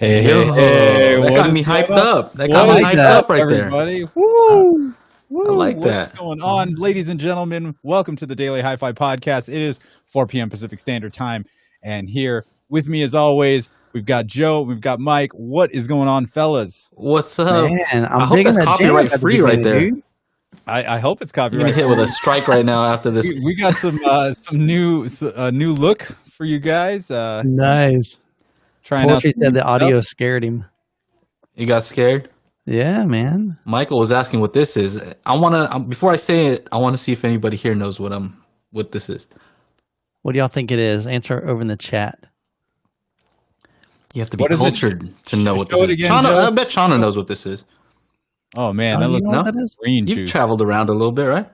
Hey, That what got is me going hyped on? up. That got me hyped up right there. Everybody. Woo! Woo! I like What's that. going on, ladies and gentlemen? Welcome to the Daily HiFi Podcast. It is 4 p.m. Pacific Standard Time, and here with me, as always, we've got Joe, we've got Mike. What is going on, fellas? What's up? Man, I hope that's copyright free right there. Dude. I hope it's You're copyright. gonna hit with a strike right now after this. We got some new look for you guys. Nice. Trying out. Porfy said the audio scared him. You got scared? Yeah, man. Michael was asking what this is. Before I say it, I want to see if anybody here knows what this is. What do y'all think it is? Answer over in the chat. You have to be What is it? cultured to know what this Show it is. again, Chana, Joe. I bet Chana knows what this is. Oh man, Oh, that you looks know what that is? green You've juice. traveled around a little bit, right?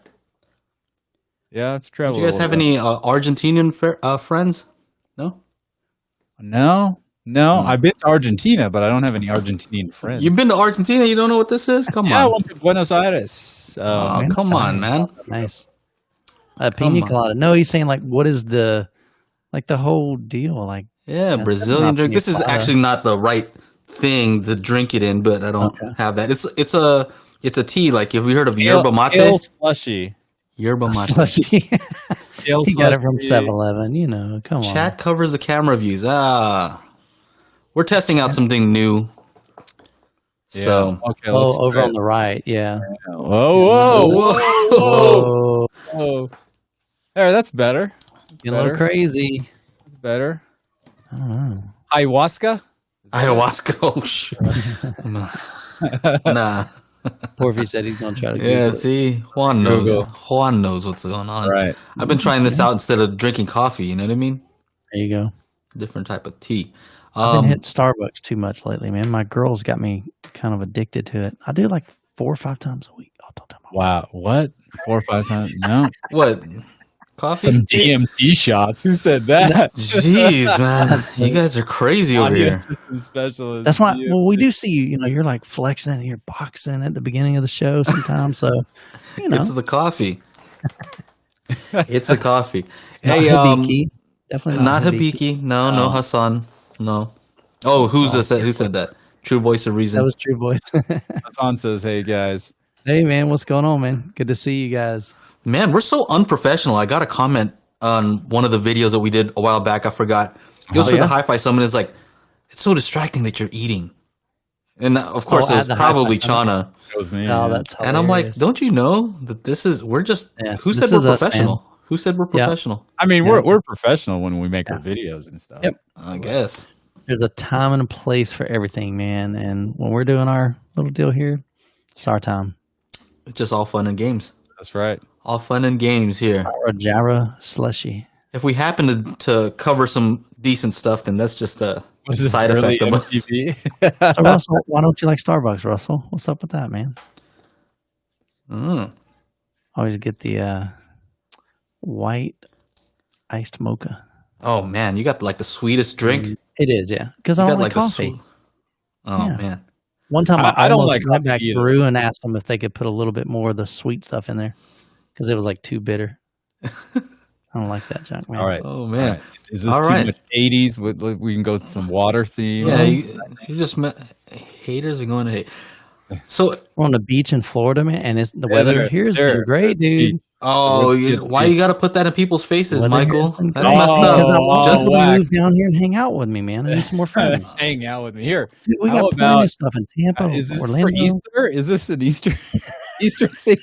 Yeah, it's Do traveled. you guys have any Argentinian friends? No? No. I've been to Argentina, but I don't have any Argentinian friends. You've been to Argentina? You don't know what this is? Come Yeah, I on. went to Buenos Aires. Oh, come on, man. Nice. Pina on. colada. No, he's saying like, what is the whole deal? Like, Yeah, That's Brazilian not drink. This is pina colada. actually not the right thing to drink it in, but I don't have that. It's a tea. Like, have you heard of yerba mate? Kale slushy. Yerba mate. slushy. Kale He got it from slushy. 7-Eleven. You know, come on. Chat covers the camera views. We're testing out something new. Yeah. So, Okay, let's Oh, over try on the right. Yeah. it. Whoa. Oh, There, that's better. getting a little crazy. That's better. I don't know. Ayahuasca? ayahuasca. Oh, shit. Nah. Porfy said he's gonna try to. Yeah, Google it. see, Juan knows. Google. Juan knows what's going on. Right. I've been trying this out instead of drinking coffee. You know what I mean? There you go. Different type of tea. I've been hitting Starbucks too much lately, man. My girl's got me kind of addicted to it. I do like 4 or 5 times a week. Oh, don't tell my Wow. What? 4 or 5 times? No. What? Coffee? Some DMT shots. Who said that? Jeez, man. You guys are crazy over Audio here. system specialist. That's why. DMT. Well, we do see you. You know, you're like flexing and you're boxing at the beginning of the show sometimes. So, you know, It's the coffee. It's the coffee. not Hey, Hibiki. Definitely not not Hibiki. Hibiki. No, Hassan. No. Oh, who said that? True voice of reason. That was True Voice. Hassan says, "Hey guys." Hey, man, what's going on, man? Good to see you guys. Man, we're so unprofessional. I got a comment on one of the videos that we did a while back. I forgot. It was Oh, for yeah? the Hi-Fi Summit. It's like, it's so distracting that you're eating. And of course, at it's the probably Hi-Fi Summit. Chana. That was me. Oh, yeah. that's And I'm like, hilarious. don't you know that we're just, Yeah, who this said is we're us, man. professional? Who said we're Yeah. professional? I mean, Yeah. we're professional when we make our videos and stuff. Yep. I guess. There's a time and a place for everything, man. And when we're doing our little deal here, it's our time. It's just all fun and games. That's right. All fun and games here. Or a Jara slushy. If we happen to cover some decent stuff, then that's just a Was this side really effect of us. MTV? So, Russell, why don't you like Starbucks, Russell? What's up with that, man? Mm. Always get the white iced mocha. Oh man, you got like the sweetest drink. It is, yeah. Because I You don't got like the coffee. Oh Yeah. man. One time I I don't almost like went coffee back either. through and asked them if they could put a little bit more of the sweet stuff in there because it was like too bitter. I don't like that junk, man. All right. Oh All man. right. Is this All too right. much 80s? We can go to some water theme. Yeah, you just met haters are going to hate. So, We're on the beach in Florida, man, and the Yeah, weather they're- here's they're- been great, dude. why you got to put that in people's faces, Weather Michael? here's been That's great. messed Because I up. want Just people to whack. move down here and hang out with me, man. I need some more friends. Hang out with me here. Dude, we How got plenty about- of stuff in Tampa, Is this Orlando. for Easter? Is this an Easter Easter theme?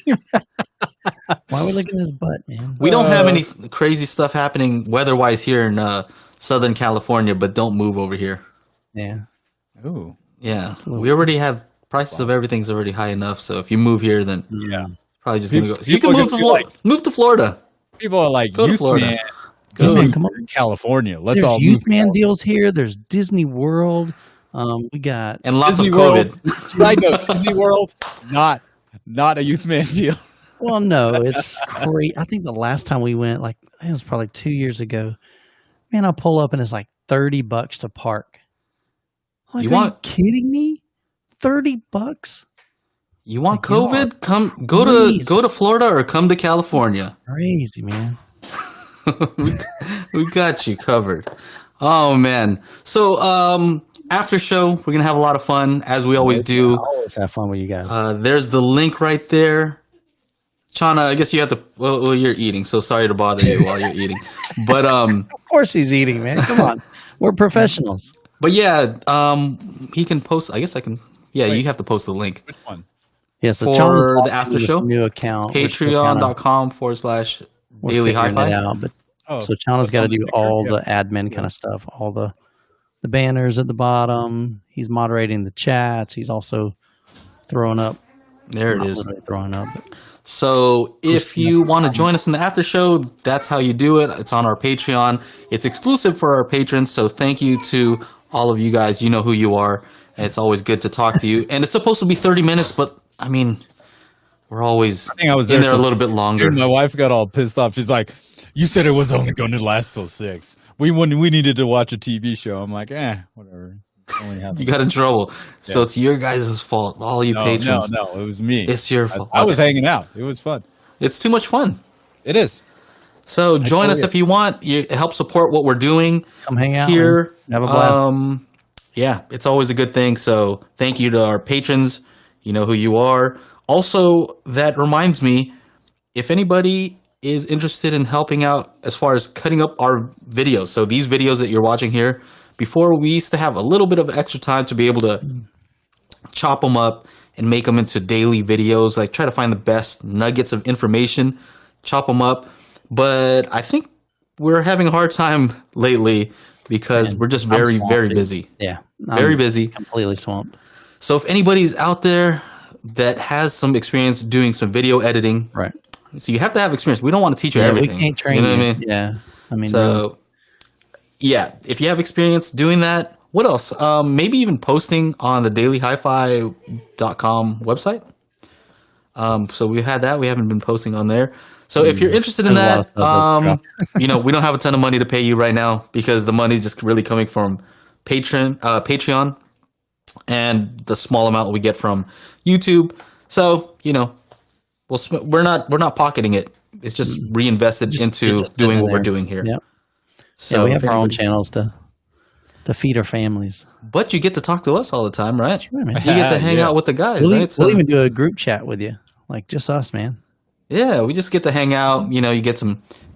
Why are we looking at his butt, man? we don't have any crazy stuff happening weather-wise here in Southern California, but don't move over here. Yeah. Ooh. Yeah, Absolutely. we already have prices of everything's already high enough. So if you move here, then Yeah. probably just gonna go. You People can are move to gonna be move to Florida. People are like, Go to youth Florida. man. Youth Go man, to come on. California. Let's There's all Youth move to Man California. deals here. There's Disney World. We got And lots Disney of COVID. World. Side note, Disney World, not a youth man deal. well, no, it's great. I think the last time we went, like it was probably 2 years ago. Man, I pull up and it's like $30 to park. Like, You are want- you kidding me? $30? You want Like, y'all COVID? are Come crazy. go to Florida or come to California. Crazy, man. we got you covered. Oh man. So after show. We're gonna have a lot of fun as we always do. I always have fun with you guys. There's the link right there. Chana, I guess you have to. Well, you're eating, so sorry to bother you while you're eating. But Of course he's eating, man. Come on, we're professionals. But yeah, he can post. I guess I can. Yeah, you have to post the link. Which one? Yeah, so For Chana's the after show? new account, Patreon.com/daily HiFi. But Oh, so Chana's got to do all yeah. the admin kind of stuff, all the banners at the bottom. He's moderating the chats. He's also throwing up. There it not is. literally throwing up. But So if you want to join us in the after show, that's how you do it. It's on our Patreon. It's exclusive for our patrons. So thank you to all of you guys. You know who you are. And it's always good to talk to you. And it's supposed to be 30 minutes, but I mean, we're always I was in there there a little bit longer. Dude, my wife got all pissed off. She's like, "You said it was only going to last till 6. We needed to watch a TV show." I'm like, whatever. Only You got in trouble. So Yeah. it's your guys' fault. All you patrons. No, it was me. It's your fault. I was hanging out. It was fun. It's too much fun. It is. So join us totally- if you want. You help support what we're doing come hang out here. and have a blast. Yeah, it's always a good thing. So thank you to our patrons. You know who you are. Also, that reminds me, if anybody is interested in helping out as far as cutting up our videos. So these videos that you're watching here, before we used to have a little bit of extra time to be able to chop them up and make them into daily videos, like try to find the best nuggets of information, chop them up. But I think we're having a hard time lately because we're just I'm very, swamped, very dude. busy. Yeah, Very I'm busy. completely swamped. So if anybody's out there that has some experience doing some video editing, Right. so you have to have experience. We don't want to teach you Yeah, we everything. can't train you. Know you. what I mean? Yeah, I mean, really. So, yeah, if you have experience doing that, what else? Maybe even posting on the dailyhifi.com website. So we've had that. We haven't been posting on there. So if you're interested in There's a lot of that, stuff we don't have a ton of money to pay you right now because the money's just really coming from Patreon, and the small amount we get from YouTube. So we're not pocketing it. It's just reinvested into just doing sitting what we're there. doing here. Yep. So Yeah, we if have our own anybody's- channels to feed our families. But you get to talk to us all the time, right? Right, man. You get to hang Yeah. out with the guys, We'll, right? So, we'll even do a group chat with you, like just us, man. yeah, we just get to hang out. You get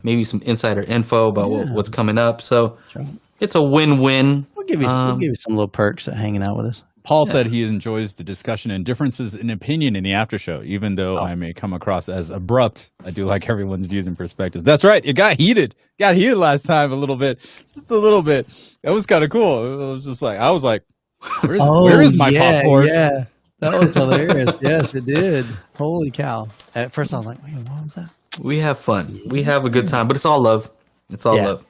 maybe some insider info about what's coming up. So Sure. it's a win-win. We'll give you some little perks at hanging out with us. Paul said he enjoys the discussion and differences in opinion in the after show, even though I may come across as abrupt. I do like everyone's views and perspectives. That's right. It got heated. Got heated last time a little bit. Just a little bit. It was kind of cool. It was just like, I was like, where is my popcorn? Yeah, that was hilarious. Yes, it did. Holy cow! At first, I was like, "Wait, what was that?" We have fun. We have a good time, but it's all love. It's all Yeah. love.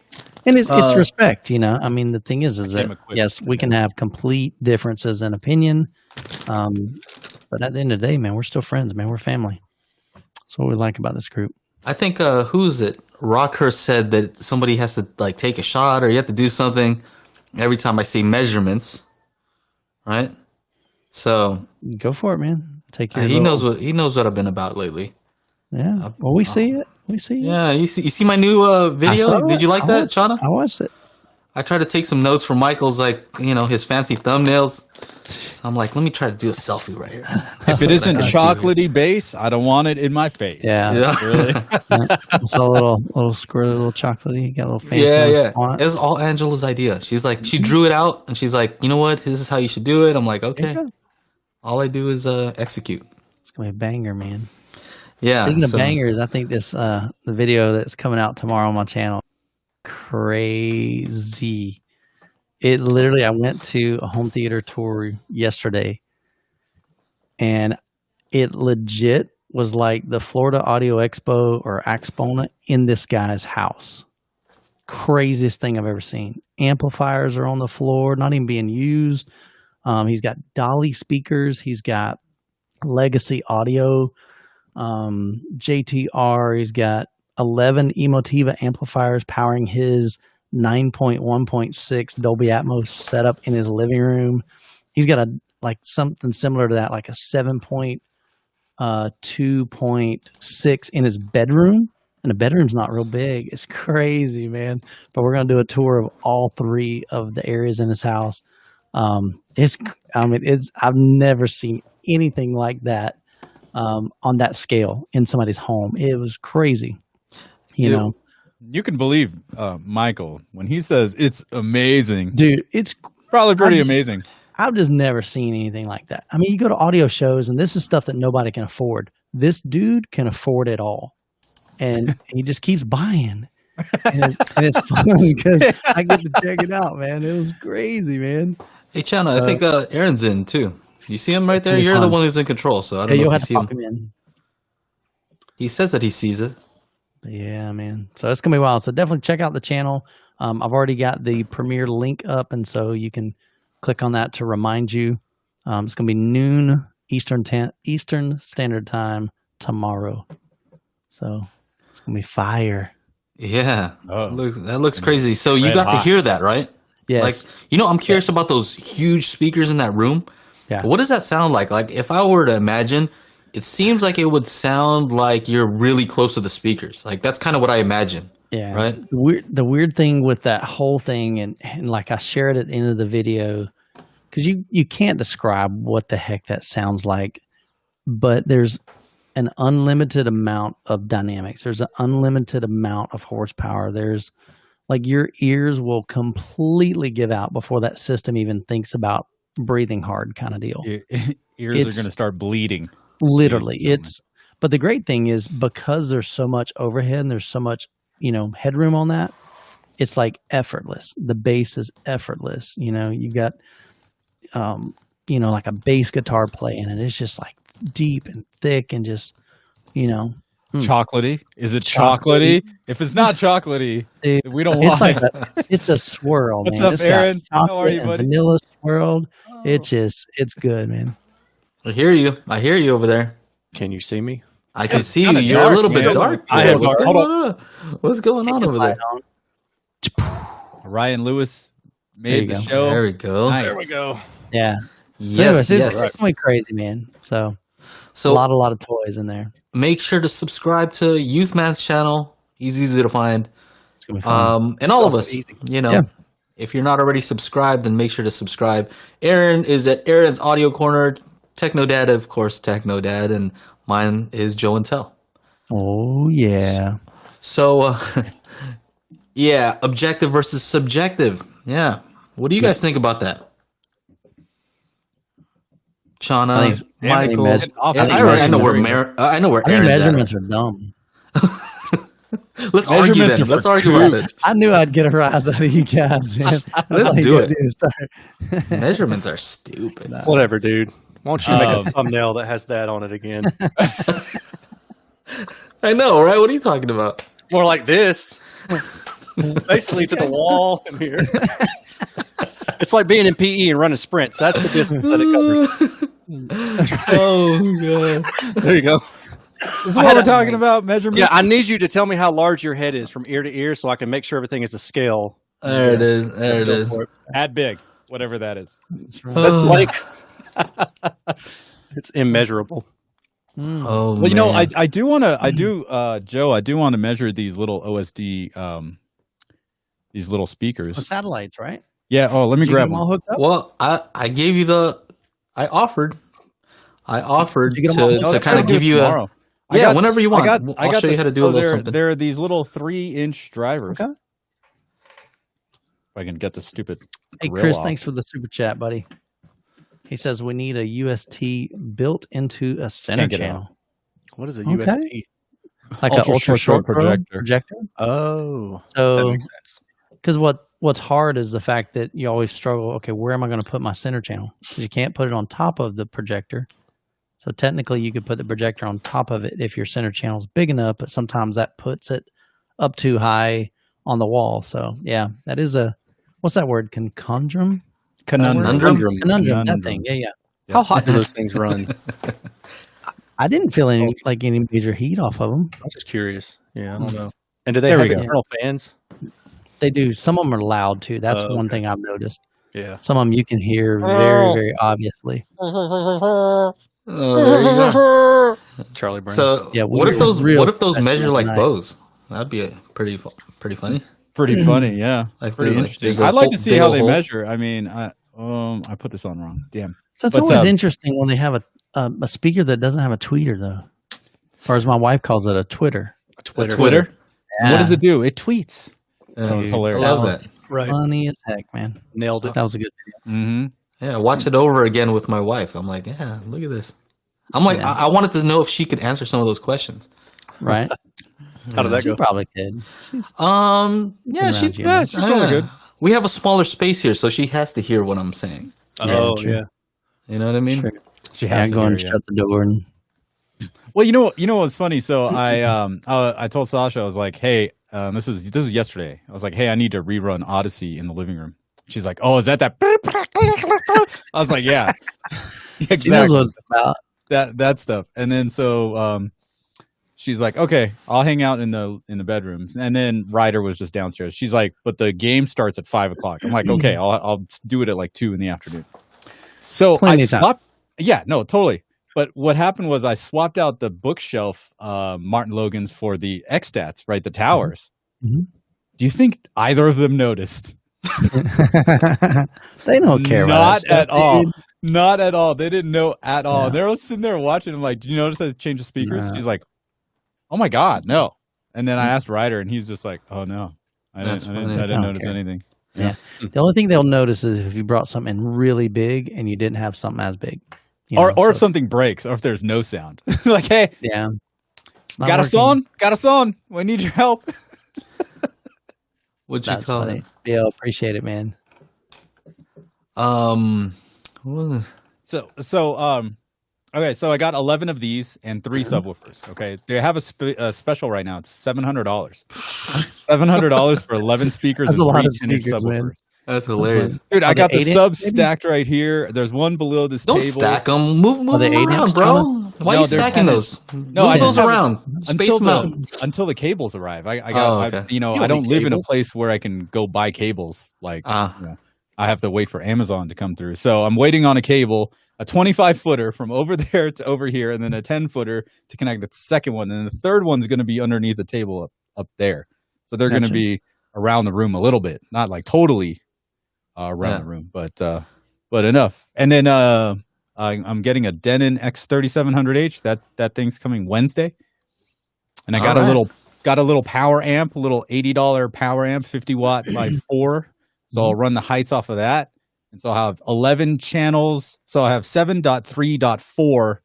And it's respect, I mean, the thing is that Came equipped yes, we can have complete differences in opinion, but at the end of the day, man, we're still friends, man. We're family. That's what we like about this group. I think who's it? Rockhurst said that somebody has to take a shot or you have to do something every time I see measurements, right? So Go for it, man. Take your. he knows what I've been about lately. Yeah. Well, we see it. We see it. Yeah, you see my new I video? saw Did it. you like I that, watched Shauna? I watched it. I tried to take some notes from Michael's his fancy thumbnails. So I'm like, let me try to do a selfie right here. If it isn't chocolatey base, I don't want it in my face. Yeah. Yeah. Really? It's a little squirty, little chocolatey. Got a little fancy. Yeah, little yeah. font. It was all Angela's idea. She's like, she drew it out and she's like, you know what? This is how you should do it. I'm like, okay. Yeah. All I do is execute. It's gonna be a banger, man. Yeah. Speaking of so- bangers, I think this the video that's coming out tomorrow on my channel, crazy. It literally, I went to a home theater tour yesterday, and it legit was like the Florida Audio Expo or Exponent in this guy's house. Craziest thing I've ever seen. Amplifiers are on the floor, not even being used. He's got Dolly speakers. He's got Legacy Audio. JTR. He's got 11 Emotiva amplifiers powering his 9.1.6 Dolby Atmos setup in his living room. He's got something similar to that, like a 7.2.6 in his bedroom. And the bedroom's not real big. It's crazy, man. But we're going to do a tour of all three of the areas in his house. I've never seen anything like that on that scale in somebody's home. It was crazy, you know. You can believe Michael when he says it's amazing, dude. It's probably pretty amazing. I've just never seen anything like that. I mean, you go to audio shows, and this is stuff that nobody can afford. This dude can afford it all, and he just keeps buying. And it's fun because I get to check it out, man. It was crazy, man. Hey, Chana, I think Aaron's in too. You see him right there? You're the one who's in control, so I don't know you'll if have you to see pop him in. He says that he sees it. Yeah, man. So it's gonna be wild. So definitely check out the channel. I've already got the premiere link up, and so you can click on that to remind you. It's gonna be noon Eastern Standard Time tomorrow. So it's gonna be fire. Yeah, that looks crazy. So you got to hear that, right? Yes. Like, I'm curious about those huge speakers in that room. Yeah. What does that sound like? Like, if I were to imagine, it seems like it would sound like you're really close to the speakers. Like, that's kind of what I imagine. Yeah. Right. The weird thing with that whole thing, and like I shared at the end of the video, because you can't describe what the heck that sounds like, but there's an unlimited amount of dynamics. There's an unlimited amount of horsepower. There's like your ears will completely give out before that system even thinks about breathing hard kind of deal. Ears are going to start bleeding. Literally. But the great thing is because there's so much overhead and there's so much, headroom on that, it's like effortless. The bass is effortless. You've got, like a bass guitar playing and it's just like deep and thick and just, chocolatey. Is it chocolatey? If it's not chocolatey, dude, we don't want it. It's a swirl. What's man. up, It's Aaron? got How are you, buddy? Vanilla swirled. It's good, man. I hear you over there. Can you see me? I can see you. You're a little bit dark. What's going on over there? Ryan Lewis made the show. There we go. Nice. There we go. Yeah. Yes, It's going crazy, man. So a lot of toys in there. Make sure to subscribe to Youthman's channel. He's easy to find. It's gonna be fun. And all of us, if you're not already subscribed, then make sure to subscribe. Aaron is at Aaron's Audio Corner. Techno Dad, of course, Techno Dad, and mine is Joe and Tell. Oh yeah. So, objective versus subjective. Yeah. What do you guys think about that? Shauna, Michael, I know where Aaron's measurements at. are dumb. Let's argue then. Let's argue about it. I knew I'd get a rise out of you guys, man. Let's do it. Measurements are stupid. Whatever, dude. Why don't you make a thumbnail that has that on it again? I know, right? What are you talking about? More like this. Basically to the wall in here. It's like being in PE and running sprints. That's the distance that it covers. Oh, God. There you go. This is what we're talking about, measurements. Yeah, I need you to tell me how large your head is from ear to ear so I can make sure everything is a scale. There it is. Add big, whatever that is. That's Blake. It's immeasurable. Oh, well, I do want to, Joe, I do want to measure these little OSD, these little speakers. The satellites, right? Yeah. Oh, let me grab them one. all hooked up? Well, I gave you I offered you get them to kind of give you tomorrow. Whenever you want. I'll show you how to do a little something. There are these little 3-inch drivers. Okay. If I can get the stupid. Hey, Chris, thanks for the super chat, buddy. He says we need a UST built into a center channel. What is a UST? Like an ultra short projector. Oh, so that makes sense. Because what's hard is the fact that you always struggle. Okay, where am I going to put my center channel? Because you can't put it on top of the projector. So technically, you could put the projector on top of it if your center channel is big enough. But sometimes that puts it up too high on the wall. So yeah, that is what's that word? Conundrum. That thing. Yeah. How hot do those things run? I didn't feel any major heat off of them. I'm just curious. Yeah, I don't know. And do they have internal fans? They do. Some of them are loud too. That's one thing I've noticed. Yeah. Some of them you can hear very, very obviously. There you go. Charlie Brown. So what if those measure like bows? That'd be pretty funny. Pretty funny, yeah. Like pretty interesting. I'd like to see how they measure. I mean, I put this on wrong. Damn. So it's But, always interesting when they have a speaker that doesn't have a tweeter, though. Or as my wife calls it, a Twitter. Twitter. Yeah. What does it do? It tweets. That was Dude, hilarious. I love that. Right. Funny as heck, man. Nailed it. That was a good video. Mm-hmm. Yeah, watch it over again with my wife. I'm like, yeah, look at this. I'm like, Yeah. I wanted to know if she could answer some of those questions. Right? How did that She go? probably could. Yeah, around you, Yeah, she's probably good. We have a smaller space here, so she has to hear what I'm saying. Oh, true. yeah. You know what I mean? Sure. She Yeah, has to go and hear, yeah. shut the door. And, Well, you know what's funny? So I told Sasha, I was like, hey, this was yesterday. I was like, hey, I need to rerun Odyssey in the living room. She's like, oh, is that? I was like, yeah, exactly. She knows what it's about. That stuff. And then so she's like, okay, I'll hang out in the bedrooms. And then Ryder was just downstairs. She's like, but the game starts at 5 o'clock. I'm like, okay, I'll do it at like 2 p.m. So Plenty I of time. swapped. Yeah, no, totally. But what happened was I swapped out the bookshelf Martin Logan's for the X-Stats, right? The towers. Mhm. Do you think either of them noticed? They don't care about Not that stuff, at all. dude. Not at all. They didn't know at all. Yeah. They were sitting there watching. I'm like, "Do you notice I changed the speakers?" No. She's like, "Oh my god, no!" And then I asked Ryder, and he's just like, "Oh no, I That's didn't funny. I I didn't don't notice care. anything." The only thing they'll notice is if you brought something really big and you didn't have something as big. You know, Or if so- something breaks, or if there's no sound, like, "Hey, yeah, it's not got a working. song? Got a song? We need your help." What'd you That's call funny. it? Yeah, appreciate it, man. What was Okay, so I got 11 of these and 3 subwoofers. Okay, they have a special right now. It's $700. $700 for 11 speakers That's and a lot 3 of 10-inch speakers, man. subwoofers. That's hilarious. Dude, I Are got they the 8-inch, subs maybe? stacked right here. There's one below this Don't table. stack them. Move Are they them 8-inch, around, bro. Why are No, you they're stacking 10-inch. those? No, I Move those just have- around. Space them out. until the cables arrive. I Oh, got okay. you know, You I don't don't need live in a cables. place where I can go buy cables. Like Ah. you know, I have to wait for Amazon to come through. So I'm waiting on a cable, a 25-footer from over there to over here, and then a 10-footer to connect the second one, and the third one's going to be underneath the table up there. So they're going to Gotcha. be around the room a little bit, not like totally around Yeah. the room, but enough. And then I'm getting a Denon X3700H. That thing's coming Wednesday, and I got All right. got a little power amp, a little $80 power amp, 50 watt by 4. So I'll run the heights off of that. And so I'll have 11 channels. So I have 7.3.4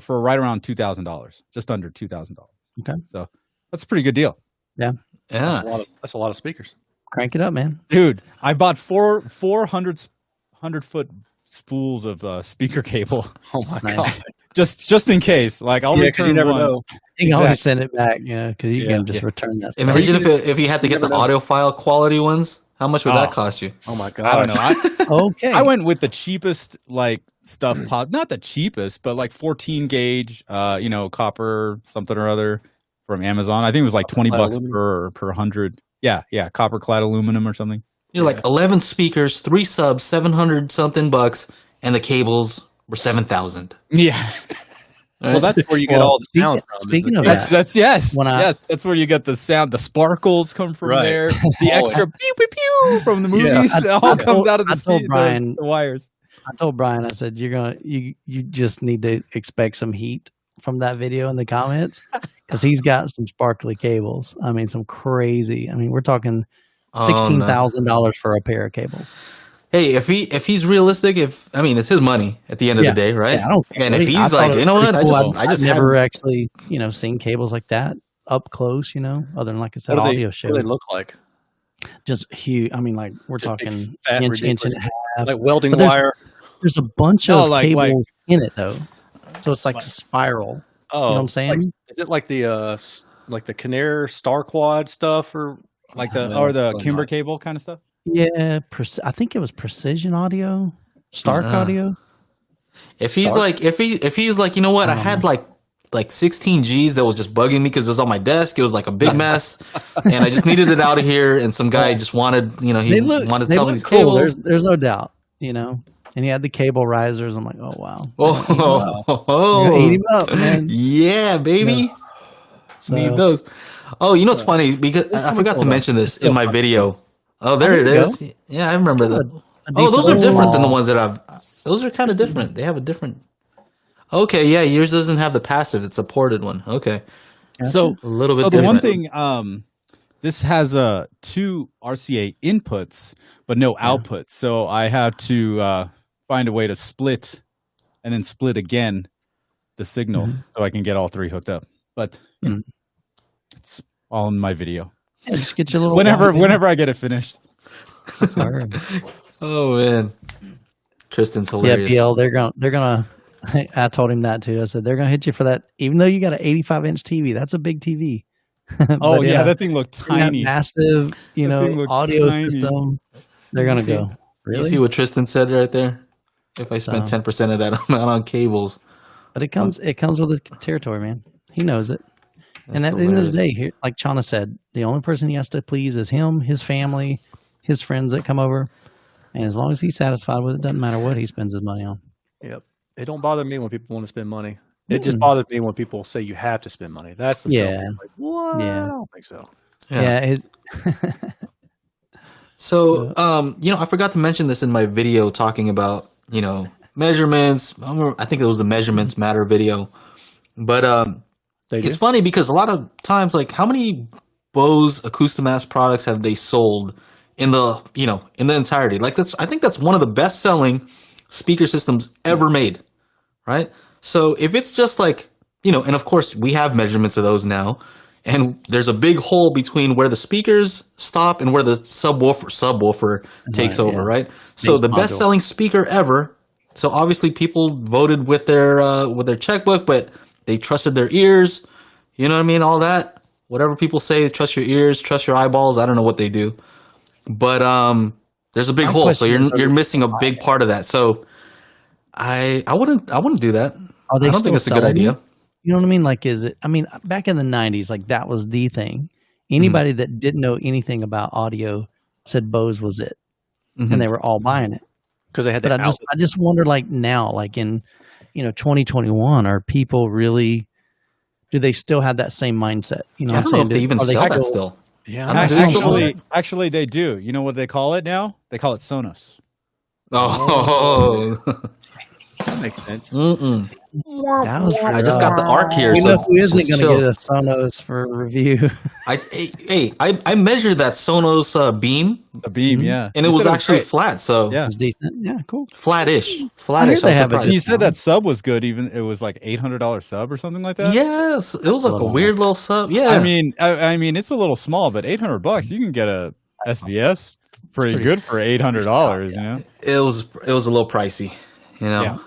for right around $2,000, just under $2,000. Okay. So that's a pretty good deal. Yeah. That's a lot of speakers. Crank it up, man. Dude, I bought 400 foot spools of speaker cable Oh my Nice. god. just in case. Like I'll Yeah, because return you never one. know. You can always Exactly. send it back, you know, because you Yeah. can just return that. Stuff. Imagine you if you had to get the never know. audiophile quality ones. How much would that Oh. cost you? Oh my god. I don't know. Okay. I went with the cheapest like stuff not the cheapest, but like 14 gauge copper something or other from Amazon. I think it was like $20 aluminum? per 100. Yeah, copper clad aluminum or something. You're like 11 speakers, 3 subs, 700 something bucks, and the cables were 7,000. Yeah. Well, that's where you get all the sound from. Speaking of That's yes. When I- Yes, that's where you get the sound. The sparkles come from Right. there. The Oh, extra pew pew pew from the Yeah. movies I all told- comes out of the, I told Brian- the wires. I told Brian, I said, you just need to expect some heat from that video in the comments because he's got some sparkly cables. I mean, some crazy. I mean, we're talking Oh, no. $16,000 for a pair of cables. Hey, if he's realistic, it's his money at the end of Yeah. the day, right? Yeah, I don't care. And if I he's thought like, it was you know what, pretty cool. I just I've had- never actually, seen cables like that up close, other than like I said, What do audio they, show. what do they look like? Just huge. I mean, like we're Just big, talking fat, inch and ridiculous- a half. Like welding But there's- wire. There's a bunch Oh, of like- cables in it though, so it's like a spiral. Oh, You know what I'm saying? like- is it like the Canair Star Quad stuff or Like the No, or the probably Kimber not. cable kind of stuff. Yeah, I think it was Precision Audio, Stark Uh-huh. Audio. If he's Start? like, if he's like, you know what, I had like 16 G's that was just bugging me because it was on my desk. It was like a big mess, and I just needed it out of here. And some guy just wanted, he They look, wanted they some of look these cool. cables. There's no doubt, And he had the cable risers. I'm like, oh wow. Oh, Eat him up, man. yeah, baby. So, Need those. Oh, you know what's funny? Because I forgot to cool, mention this in my video. Oh, there it there you is. Yeah, I remember Still that. a Oh, those decent are different than the small- ones that I've. Those are kind of different. They have a different. Okay, yeah, yours doesn't have the passive; it's a ported one. Okay, So a little bit so the different. one thing, this has 2 RCA inputs but no outputs. So I have to find a way to split and then split again the signal so I can get all 3 hooked up. But you know, it's all in my video. Yeah, just get your little Whenever I get it finished. Word. Oh man, Tristan's Yeah, hilarious. BL, they're gonna. I told him that too. I said they're gonna hit you for that, even though you got an 85-inch TV. That's a big TV. Oh But yeah, that thing looked that tiny. massive, That thing looked audio tiny. system. They're gonna see- go. You Really? see what Tristan said right there? If I spend So- 10% of that amount on cables, But it comes with the territory, man. He knows it. And That's at the end of the hilarious. day, here, like Chana said, the only person he has to please is him, his family, his friends that come over. And as long as he's satisfied with it, doesn't matter what he spends his money on. Yep. It don't bother me when people want to spend money. It just bothers me when people say you have to spend money. That's the stuff. Yeah. I'm like, what? Yeah. I don't think so. Yeah. So, I forgot to mention this in my video talking about, measurements. I think it was the Measurements Matter video. But They do. it's funny because a lot of times, like, how many Bose Acoustimass products have they sold in the, in the entirety? Like, I think that's one of the best-selling speaker systems ever made, right? So if it's just like, and of course we have measurements of those now, and there's a big hole between where the speakers stop and where the subwoofer takes over, right? So Base the module. best-selling speaker ever. So obviously people voted with their checkbook, but they trusted their ears. You know what I mean? All that, whatever people say, trust your ears, trust your eyeballs. I don't know what they do, but there's a big My hole. So question is, you're are they missing a big part of that. So I wouldn't do that. Are they I don't still think it's a good selling idea. it? You know what I mean? Like, back in the 90s, like that was the thing. Anybody that didn't know anything about audio said Bose was it. Mhm. And they were all buying it. Because they had But that I just wonder, like now, like in 2021, are people really? Do they still have that same mindset? You know, I what don't I'm know if saying? they even Are sell that still- still. Yeah. I don't think so. Actually, they do. You know what they call it now? They call it Sonos. Oh, That makes sense. Mm-mm. That was I just got the arc here. You so know who isn't just going chill. to get a Sonos for review? I measured that Sonos beam, A beam, Mhm. yeah. and it He was said actually great. flat. So Yeah. It was decent. Yeah, cool. flat-ish. I hear Flat-ish. they I was have a surprised. He said that sub was good. Even it was like $800 sub or something like that. Yes, it was like a Little- weird little sub. Yeah, I mean, it's a little small, but $800 you can get a SBS pretty good for $800. You know. it was a little pricey. Yeah.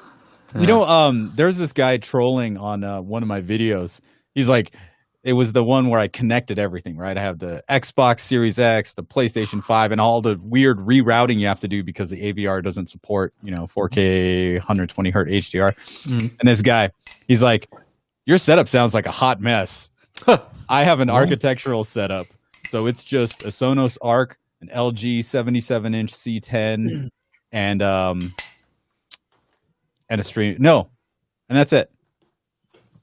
You know, there's this guy trolling on one of my videos. He's like, it was the one where I connected everything, right? I have the Xbox Series X, the PlayStation 5, and all the weird rerouting you have to do because the AVR doesn't support, 4K 120 hertz HDR. Mhm. And this guy, he's like, your setup sounds like a hot mess. I have an architectural setup. So it's just a Sonos Arc, an LG 77-inch C10, and a stream. No, and that's it.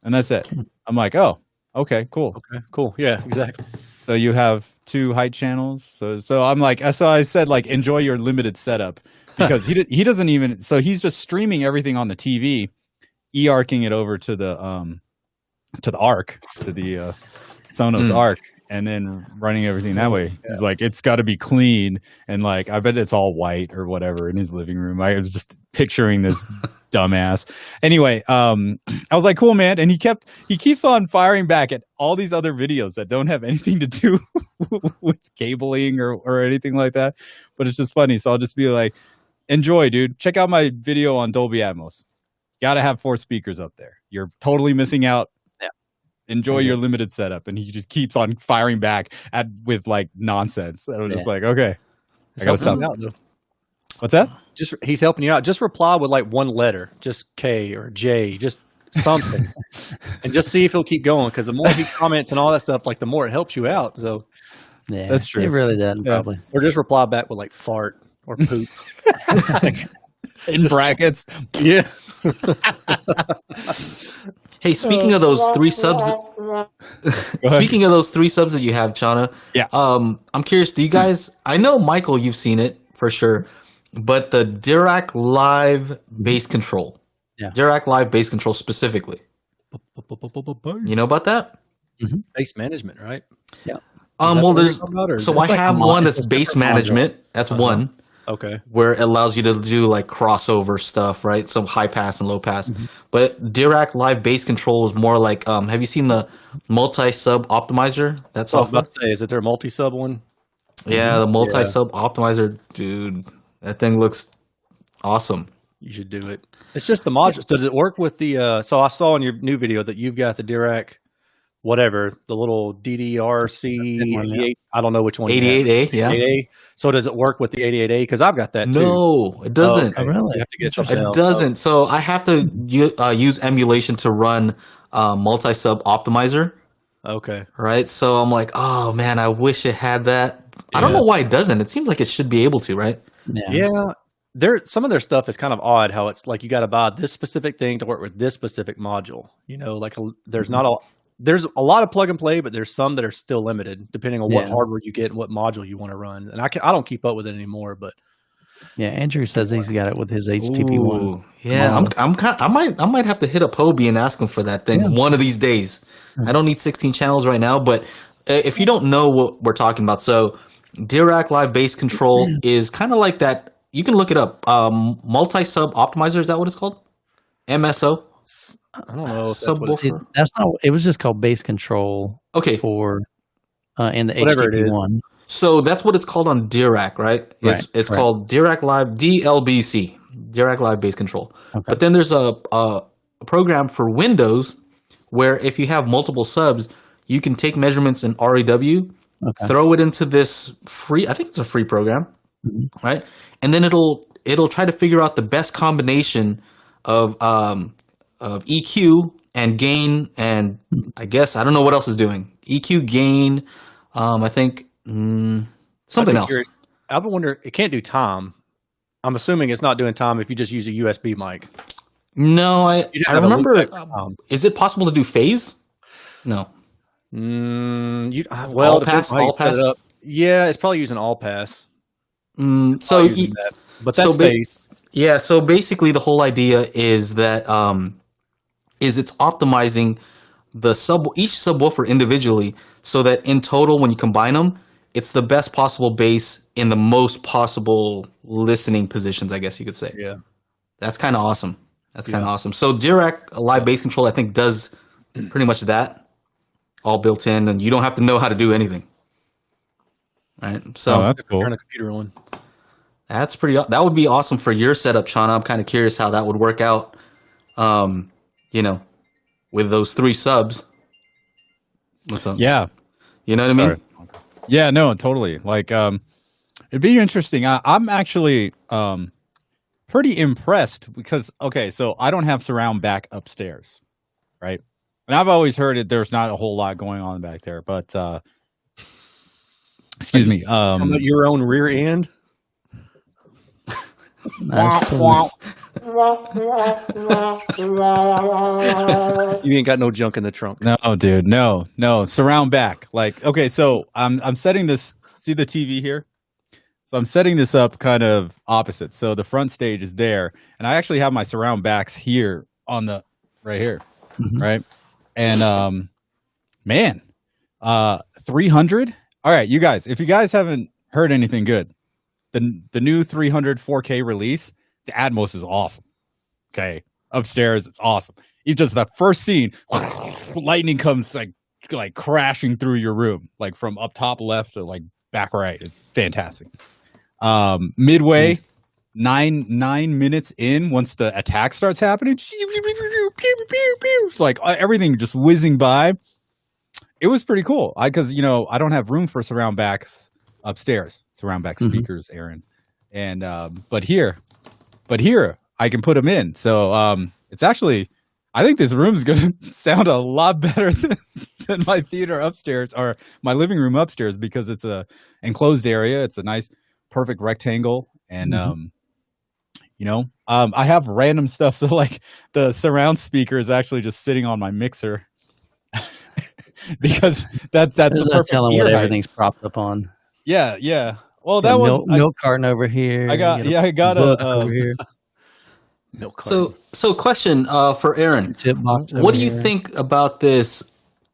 And that's it. I'm like, oh, okay, cool. Okay, cool. Yeah, exactly. So you have 2 height channels. So I'm like, so I said, like, enjoy your limited setup because he doesn't even. So he's just streaming everything on the TV, e-arcing it over to the Arc, to the Sonos Arc, and then running everything that way. He's like, it's got to be clean, and like, I bet it's all white or whatever in his living room. I was just picturing this dumbass. Anyway, I was like, cool, man. And he keeps on firing back at all these other videos that don't have anything to do with cabling or anything like that. But it's just funny. So I'll just be like, enjoy, dude. Check out my video on Dolby Atmos. Got to have 4 speakers up there. You're totally missing out. Enjoy your limited setup. And he just keeps on firing back with like nonsense. And I'm just like, okay, I gotta stop. What's that? Just he's helping you out. Just reply with like one letter, just K or J, just something, and just see if he'll keep going. Because the more he comments and all that stuff, like the more it helps you out. So, Yeah, That's true. It really does, Yeah. probably. or just reply back with like fart or poop. In brackets. Yeah. Hey, speaking of those 3 subs, speaking of those 3 subs that you have, Chana, Yeah. I'm curious. Do you guys? I know Michael, you've seen it for sure, but the Dirac Live bass control, Yeah. Dirac Live bass control specifically. You know about that? Base management, right? Well, there's It's so I like have a one it's that's a bass separate module. management. That's one. okay. Where it allows you to do like crossover stuff, right? Some high pass and low pass. But Dirac Live bass control is more like, have you seen the multi-sub optimizer? That's So I was software. about to say, is it their multi-sub one? Yeah, the multi-sub optimizer, dude. That thing looks awesome. You should do it. It's just the modules. Does it work with the? So I saw in your new video that you've got the Dirac, whatever, the little DDRC one, yeah. 88. I don't know which one. you have. 88A, yeah. 88A. So does it work with the 88A? Because I've got that too. No, it doesn't. Oh, really? You have to get something It else. doesn't. So I have to use emulation to run multi-sub optimizer, Okay. right? So I'm like, oh man, I wish it had that. I don't Yeah. know why it doesn't. It seems like it should be able to, right? Yeah. Some of their stuff is kind of odd. How it's like you got to buy this specific thing to work with this specific module. You know, like there's not a there's a lot of plug and play, but there's some that are still limited depending on what Yeah. hardware you get and what module you want to run. And I don't keep up with it anymore, but Yeah, Andrew says he's got it with his HTTP one. Ooh, yeah, I might have to hit up Hobie and ask him for that thing one of these days. I don't need 16 channels right now, but if you don't know what we're talking about, so Dirac Live bass control is kind of like that. You can look it up. Multi-sub optimizer, is that what it's called? MSO. I don't know. If that's what it's, See, that's not. It was just called base control Okay, for in the Whatever it HTTP is. one. so that's what it's called on Dirac, right? It's Right. called Dirac Live DLBC, Dirac Live bass control. Okay. But then there's a program for Windows where if you have multiple subs, you can take measurements in RAW, throw it into this free. I think it's a free program, right? And then it'll try to figure out the best combination of EQ and gain, and I guess I don't know what else is doing. EQ, gain, I think something else. Curious. I wonder. It can't do time. I'm assuming it's not doing time if you just use a USB mic. No, I have a remember. loopback. Is it possible to do phase? No. Well, All it depends pass, on how you all set it pass? up. Yeah, it's probably using all pass. So Probably using that. But that's so ba- phase. yeah, so basically the whole idea is that it's optimizing each subwoofer individually so that in total when you combine them, it's the best possible bass in the most possible listening positions, I guess you could say. Yeah. That's kind of awesome. So Dirac Live bass control I think does pretty much that, all built in, and you don't have to know how to do anything. Right? So that's cool. Turn the computer on. that's that would be awesome for your setup, Shauna. I'm kind of curious how that would work out. With those 3 subs. What's up? Yeah. You know what I mean? Yeah, no, totally. Like, it'd be interesting. I'm actually pretty impressed because, okay, so I don't have surround back upstairs, right? And I've always heard it. There's not a whole lot going on back there, but excuse me. Talking about your own rear end. That's cool. You ain't got no junk in the trunk. No, dude, no. Surround back. Like, okay, so I'm setting this. See the TV here? So I'm setting this up kind of opposite. So the front stage is there, and I actually have my surround backs here on the right here, right? And man, 300. All right, you guys, if you guys haven't heard anything good, the new 300 4K release, the Atmos is awesome. Okay, upstairs, it's awesome. You just that first scene, lightning comes like crashing through your room, like from up top left to like back right. It's fantastic. Midway, 9 minutes in, once the attack starts happening, it's like everything just whizzing by. It was pretty cool. Because I don't have room for surround backs upstairs, surround back speakers, Aaron, and but here I can put them in. So it's actually, I think this room is going to sound a lot better than my theater upstairs or my living room upstairs because it's a enclosed area. It's a nice, perfect rectangle, and You know, I have random stuff. So like the surround speaker is actually just sitting on my mixer because that's the perfect telling ear what height. everything's propped up on. Yeah, yeah. Well, Got that one, milk carton over here. I got book a over here. Milk carton. So question for Aaron. Tip box. What over do you here. think about this?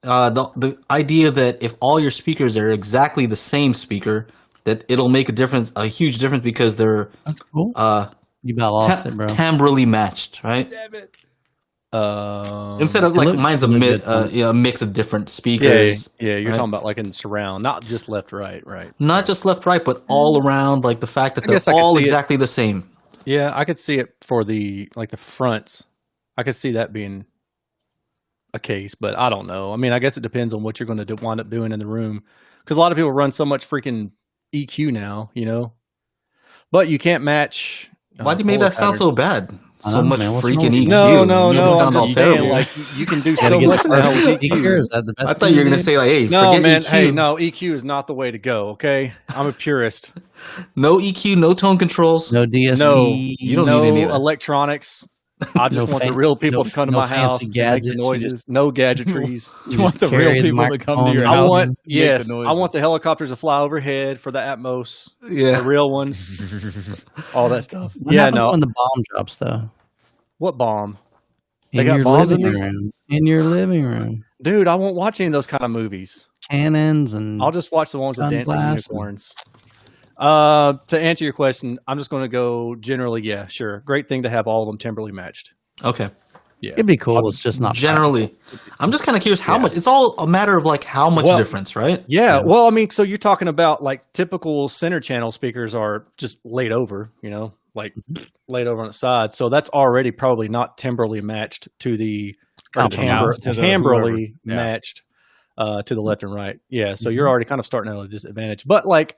The idea that if all your speakers are exactly the same speaker, that it'll make a huge difference because they're That's cool. You about lost it, bro. timbrely matched, right? damn it. Instead of like mine's a mix of different speakers. Yeah, you're right? talking about like in surround, not just left, right. Not just left, right, but all around. Like the fact that I guess I they're could all see it. exactly the same. Yeah, I could see it for the fronts. I could see that being a case, but I don't know. I mean, I guess it depends on what you're going to wind up doing in the room, because a lot of people run so much freaking EQ now, you know. But you can't match. Why do you make that sound so bad? I So don't know, much man. What's freaking wrong with EQ. you? No. You I'm sound all just saying, terrible. like you can do Gotta so get much now with started. EQ. Is that the best I thought you were thing gonna do? say like, hey, No, forget man. EQ. Hey, no, EQ is not the way to go. Okay, I'm a purist. No EQ, no tone controls. No DSP. No, You don't no need any of that. electronics. I just No want the fan- real people no- to come to no my fancy house, and make the gadgets. noises. No gadgetries. You want the real carry the people to come to your microphone. house? I want and make the yes. I noises. want the helicopters to fly overhead for the Atmos. Yeah. The real ones. All that stuff. What Yeah, happens no. when the bomb drops, though? What bomb? They In got your bombs in living these? room. In your living room. Dude, I won't watch any of those kind of movies. Cannons and I'll just watch the ones with Gun dancing blast. unicorns. To answer your question, I'm just going to go generally. Yeah, sure. Great thing to have all of them timbrely matched. Okay. Yeah. it'd be cool. It's just not Generally, I'm just kind of curious how much. It's all a matter of like how much Well, difference, right? Yeah, well, I mean, so you're talking about like typical center channel speakers are just laid over, you know, like laid over on the side. So that's already probably not timbrely matched to the or To the timbrely whoever. Yeah. matched to the left and right. Yeah, so you're already kind of starting at a disadvantage. But like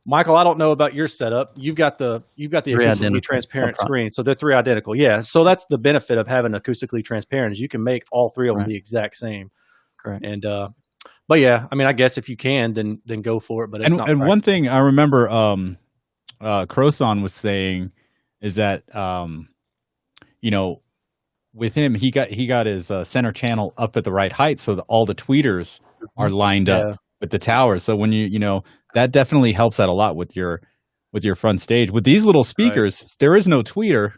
Michael, I don't know about your setup. You've got the Three acoustically identical transparent up front. screen, so they're three identical. Yeah, so that's the benefit of having acoustically transparent is you can make all three of them Right. the exact same. correct. And but yeah, I mean, I guess if you can, then go for it. But it's not. And one thing I remember Croson was saying is that you know, with him he got his center channel up at the right height so that all the tweeters are lined up with the towers. So when you know, that definitely helps out a lot with your front stage. With these little speakers, there is no tweeter,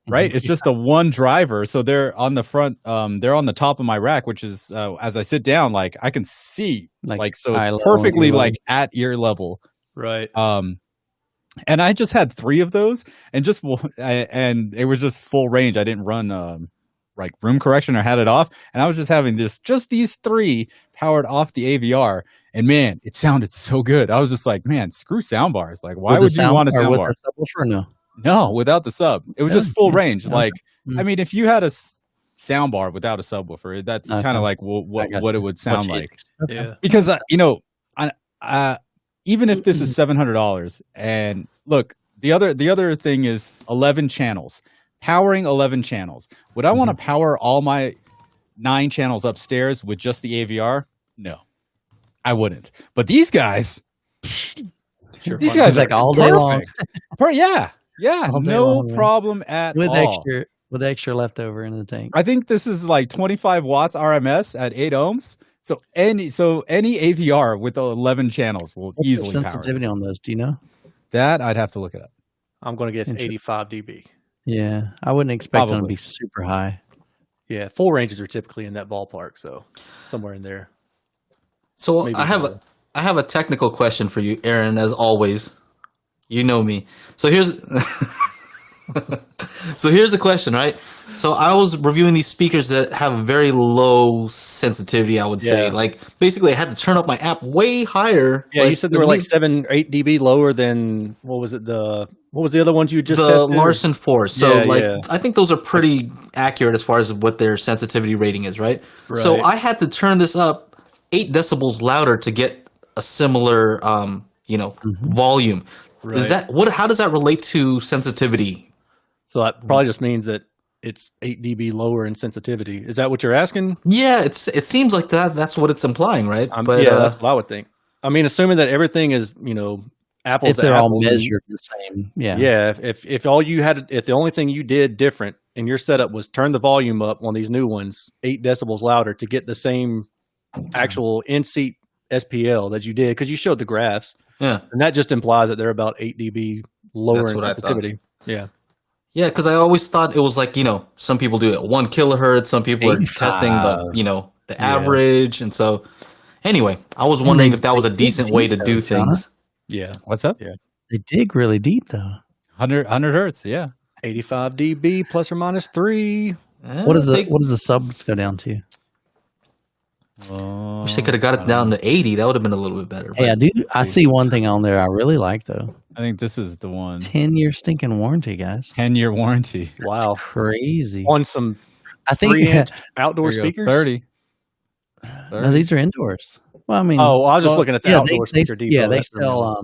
right? It's just a one driver. So they're on the front, they're on the top of my rack, which is as I sit down, like I can see, like so high it's level, perfectly ear level. like at ear level. Right. And I just had 3 of those, and and it was just full range. I didn't run like room correction or had it off, and I was just having just these 3 powered off the AVR, and man, it sounded so good. I was just like, man, screw soundbars. Like, why would you want a soundbar? With the subwoofer or no? No, without the sub, it was just full range. Okay. Like, Mm. I mean, if you had a soundbar without a subwoofer, that's Okay. kind of like I got what you. it would sound What you- like. Okay. Yeah. Because you know, even if this is $700, and look, the other thing is 11 channels, powering 11 channels. Would I want to power all my 9 channels upstairs with just the AVR? No, I wouldn't. But these guys, Sure. these guys Like are all day long. Yeah, All day no long, man. problem at with all. extra leftover in the tank. I think this is like 25 watts RMS at 8 ohms. So any AVR with the 11 channels will What's easily the power sensitivity this. on those? Do you know? That I'd have to look it up. I'm going to guess Interesting. 85 dB. Yeah, I wouldn't expect them to Probably. be super high. Yeah, full ranges are typically in that ballpark, so somewhere in there. So Maybe I have a technical question for you, Aaron. As always, you know me. So here's the question, right? So I was reviewing these speakers that have a very low sensitivity. I would say, Yeah. like basically, I had to turn up my amp way higher. Yeah, Like, you said they were like 7 or 8 dB lower than what was the other ones you just the tested? Larson 4. So Yeah, like yeah. I think those are pretty accurate as far as what their sensitivity rating is, right? So Right. I had to turn this up 8 decibels louder to get a similar volume. Right. Is that how does that relate to sensitivity? So that probably just means that it's 8 dB lower in sensitivity. Is that what you're asking? Yeah, it seems like that's what it's implying, right? Yeah, that's what I would think. I mean, assuming that everything is, apples if to they're all apples. measured the same. Yeah. Yeah, if all you had, if the only thing you did different in your setup was turn the volume up on these new ones 8 decibels louder to get the same actual in-seat SPL that you did, because you showed the graphs, Yeah. and that just implies that they're about 8 dB lower That's in what I thought. sensitivity. Yeah. Yeah, because I always thought it was like, some people do it at 1 kilohertz, some people are 85. testing the average, and so anyway, I was wondering if that was a decent way to do things. Yeah. What's up? Yeah. They dig really deep though. 100 hertz. Yeah. 85 dB plus or minus 3. What does the subs go down to? Wish they could have got it down to 80. That would have been a little bit better. Hey, I see one thing on there I really like though. I think this is the one. 10-year stinking warranty, guys. 10-year warranty. Wow. Crazy. On some I think 3-inch outdoor There you go, speakers? 30. no, these are indoors. Well, I mean, Oh, I was just looking at the outdoor speaker depot. Yeah, they That's sell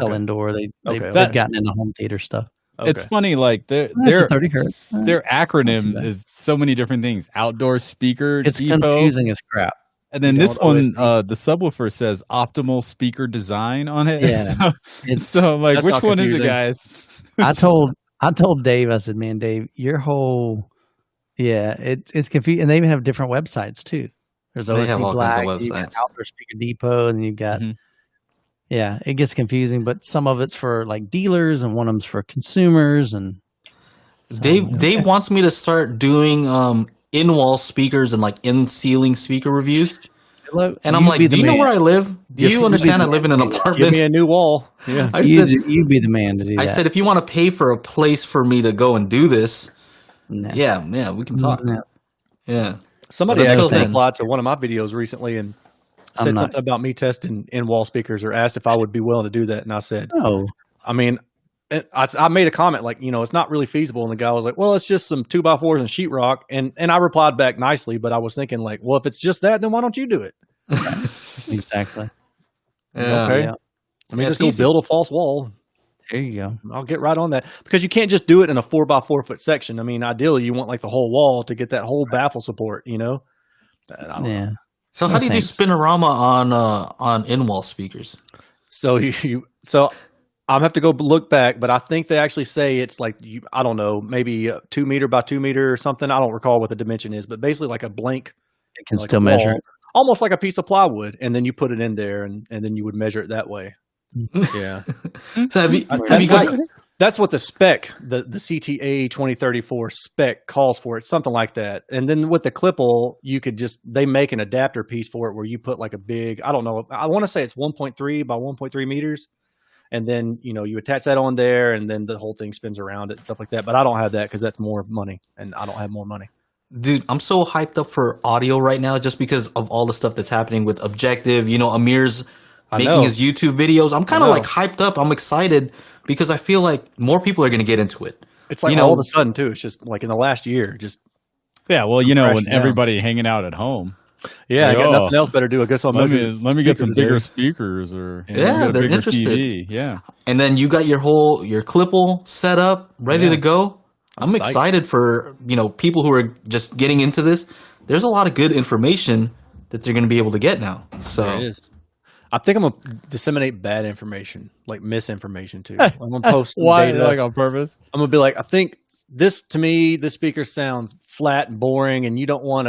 Okay. indoor. They've Okay. gotten into home theater stuff. Okay. It's funny, like That's their a 30 hertz. their acronym bad. is so many different things. Outdoor speaker It's depot. confusing as crap. And then You this know, one, OSD. the subwoofer says optimal speaker design on it. Yeah. So I'm like, That's which not one is it, confusing. guys? I told Dave, I said, man, Dave, your whole, it's confusing. And they even have different websites too. There's They have OSD all Black, kinds of you got websites. Outdoor Speaker Depot, and you got, Mhm. yeah, it gets confusing, but some of it's for like dealers and one of them's for consumers. And so, Dave wants me to start doing in-wall speakers and like in-ceiling speaker reviews. And I'm like, do you know where I live? Do you understand I live in an Give me apartment? a new wall. Yeah. I said, you'd be the man to do that. I said, if you want to pay for a place for me to go and do this, No. yeah, we can talk. No. Yeah. Somebody But until actually then- replied to one of my videos recently and said not- something about me testing in-wall speakers, or asked if I would be willing to do that. And I said, Oh, I mean, I made a comment like, it's not really feasible. And the guy was like, well, it's just some 2x4s and sheetrock. And I replied back nicely, but I was thinking like, well, if it's just that, then why don't you do it? exactly. Yeah. Okay. Yeah. I mean, Yeah, just it's go easy. build a false wall. There you go. I'll get right on that, because you can't just do it in a 4x4 foot section. I mean, ideally you want like the whole wall to get that whole baffle support, And I don't know. Yeah. So how No, do you thanks. do spinorama on in-wall speakers? So so I'm have to go look back, but I think they actually say it's like, I don't know, maybe 2 meter by 2 meter or something. I don't recall what the dimension is, but basically like a blank, It can like still a measure wall, it. almost like a piece of plywood, and then you put it in there, and then you would measure it that way. Yeah, So have you that's got? what, that's what the spec, the CTA 2034 spec calls for. It's something like that. And then with the Clipple, you could they make an adapter piece for it where you put like a big, I don't know, I want to say it's 1.3 by 1.3 meters. And then, you attach that on there, and then the whole thing spins around it and stuff like that. But I don't have that because that's more money, and I don't have more money. Dude, I'm so hyped up for audio right now just because of all the stuff that's happening with Objective. Amir's making his YouTube videos. I'm kind of like hyped up. I'm excited because I feel like more people are going to get into it. It's like all of a sudden, too. It's just like in the last year, just. Yeah, well, when crashing down. everybody hanging out at home. Yeah, Like, I got nothing else better to do. I guess I'll Let move me get some bigger speakers speakers, or Yeah, get a they're bigger interested. TV. Yeah. And then you got your Clipple set up, ready to go. I'm psyched. excited for, people who are just getting into this. There's a lot of good information that they're going to be able to get now. So There it is. I think I'm going to disseminate bad information, like misinformation, too. I'm going to post some Why? data. Like on purpose? I'm going to be like, I think this speaker sounds flat and boring, and you don't want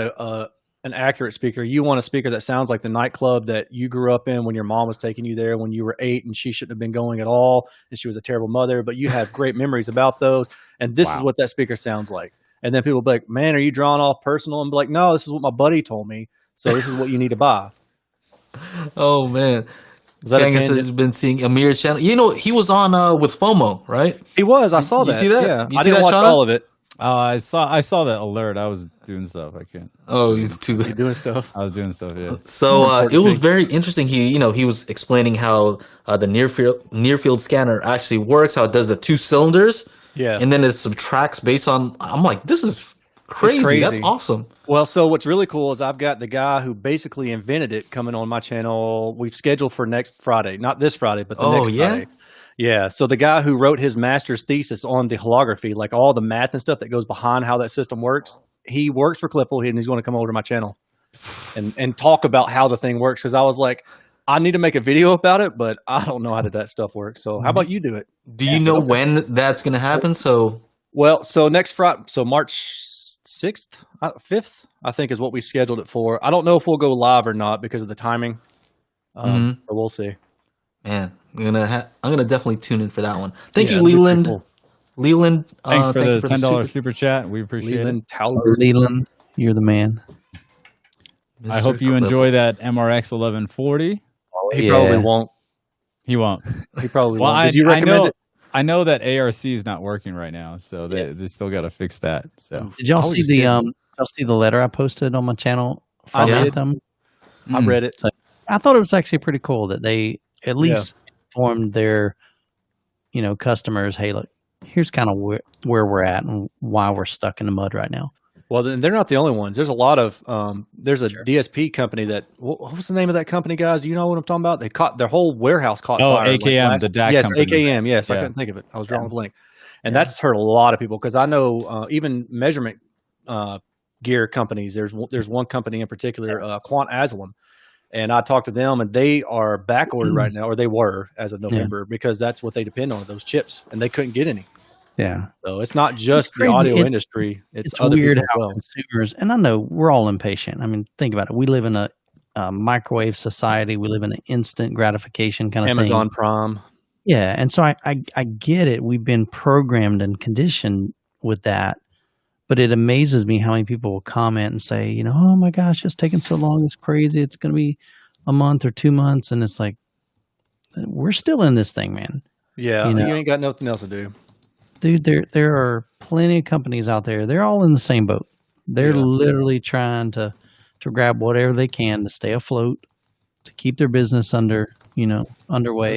an accurate speaker. You want a speaker that sounds like the nightclub that you grew up in when your mom was taking you there when you were 8 and she shouldn't have been going at all, and she was a terrible mother, but you have great memories about those, and this is what that speaker sounds like. And then people will be like, man, are you drawing off personal? And be like, no, this is what my buddy told me, so this is what you need to buy. oh man. Is that a Kangas tangent? has been seeing Amir's channel. He was on with FOMO, right? He was. I saw You that. see that? Yeah. You I see didn't that, watch Shauna? all of it. I saw that alert. I was doing stuff. I can't. Oh, he's too. You're doing stuff. I was doing stuff. Yeah. So it was very interesting. He was explaining how the near field scanner actually works, how it does the 2 cylinders, Yeah. and then it subtracts based on. I'm like, this is crazy. crazy. That's awesome. Well, so what's really cool is I've got the guy who basically invented it coming on my channel. We've scheduled for next Friday, not this Friday, but the next yeah? Friday. Yeah. So the guy who wrote his master's thesis on the holography, like all the math and stuff that goes behind how that system works, he works for Clipple, and he's going to come over to my channel and talk about how the thing works. Because I was like, I need to make a video about it, but I don't know how that stuff works. So how about you do it? Do you know when that's going to happen? So next Friday, so March 6th, 5th, I think is what we scheduled it for. I don't know if we'll go live or not because of the timing. But we'll see. Man, I'm gonna definitely tune in for that one. Thank you, Leland. Cool. Leland, thanks for the $10 super super chat. We appreciate Leland it. Leland, you're the man. I hope you enjoy that MRX 1140. He probably won't. He won't. He probably won't. Did you recommend it? I know that ARC is not working right now, so they still got to fix that. So did y'all see the letter I posted on my channel? I did. I read it. So I thought it was actually pretty cool that they at least informed their, customers, hey, look, here's kind of where we're at and why we're stuck in the mud right now. Well, then they're not the only ones. There's a lot of there's a DSP company that what was the name of that company, guys? Do you know what I'm talking about? They caught their whole warehouse caught fire. Oh, AKM, the DAC company. Yes, AKM. Yes, I couldn't think of it. I was drawing a blank, and that's hurt a lot of people because I know even measurement gear companies. There's one company in particular, Quant Aslam, and I talked to them, and they are back ordered right now, or they were as of November, because that's what they depend on, those chips, and they couldn't get any. Yeah. So it's not just the audio industry. It's other weird people how consumers, and I know we're all impatient. I mean, think about it. We live in a microwave society. We live in an instant gratification kind of thing. Amazon Prime. Yeah. And so I get it. We've been programmed and conditioned with that. But it amazes me how many people will comment and say, oh my gosh, it's taking so long. It's crazy. It's going to be a month or 2 months. And it's like, we're still in this thing, man. Yeah. You ain't got nothing else to do. Dude, there are plenty of companies out there. They're all in the same boat. They're literally trying to grab whatever they can to stay afloat, to keep their business underway.